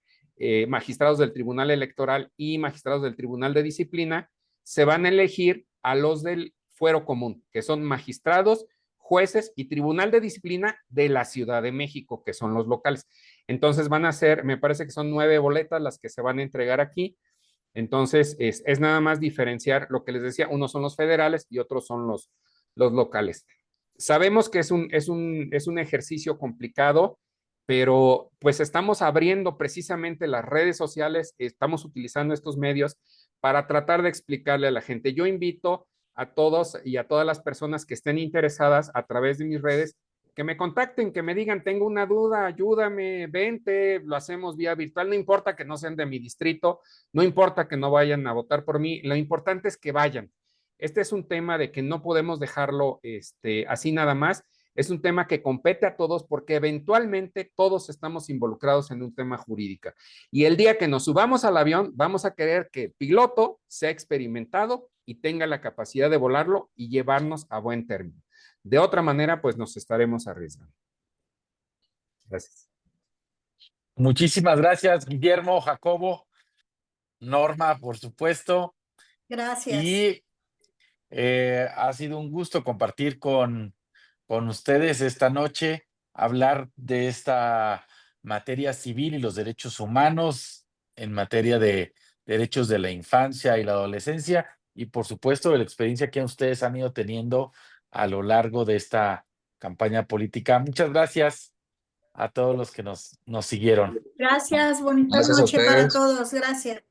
magistrados del Tribunal Electoral y magistrados del Tribunal de Disciplina, se van a elegir a los del fuero común, que son magistrados, jueces y Tribunal de Disciplina de la Ciudad de México, que son los locales. Entonces van a ser, me parece que son 9 boletas las que se van a entregar aquí. Entonces es nada más diferenciar lo que les decía, unos son los federales y otros son los locales. Sabemos que es un ejercicio complicado, pero pues estamos abriendo precisamente las redes sociales, estamos utilizando estos medios para tratar de explicarle a la gente. Yo invito a todos y a todas las personas que estén interesadas a través de mis redes que me contacten, que me digan, tengo una duda, ayúdame, vente, lo hacemos vía virtual, no importa que no sean de mi distrito, no importa que no vayan a votar por mí, lo importante es que vayan. Este es un tema de que no podemos dejarlo así nada más, es un tema que compete a todos porque eventualmente todos estamos involucrados en un tema jurídico. Y el día que nos subamos al avión, vamos a querer que el piloto sea experimentado y tenga la capacidad de volarlo y llevarnos a buen término. De otra manera, pues nos estaremos arriesgando. Gracias.
Muchísimas gracias, Guillermo, Jacobo, Norma, por supuesto.
Gracias.
Y ha sido un gusto compartir con ustedes esta noche, hablar de esta materia civil y los derechos humanos en materia de derechos de la infancia y la adolescencia y por supuesto de la experiencia que ustedes han ido teniendo a lo largo de esta campaña política. Muchas gracias a todos los que nos siguieron.
Gracias, bonita
Gracias a
noche para
ustedes.
todos. Gracias.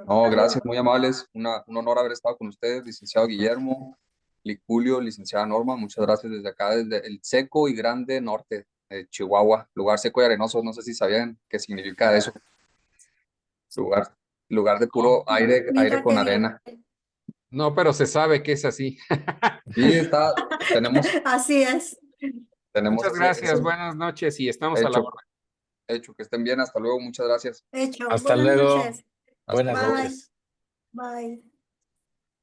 No, gracias, muy amables. Un honor haber estado con ustedes, licenciado Guillermo, Liculio, licenciada Norma. Muchas gracias desde acá, desde el seco y grande norte de Chihuahua, lugar seco y arenoso. No sé si sabían qué significa eso. Lugar de puro aire con arena.
No, pero se sabe que es así.
Y tenemos
Así es.
Muchas gracias, buenas noches y estamos a la orden.
Hecho, que estén bien, hasta luego, muchas gracias.
Hecho.
Hasta
Buenas
luego.
noches.
Buenas
Hasta luego.
noches.
Bye.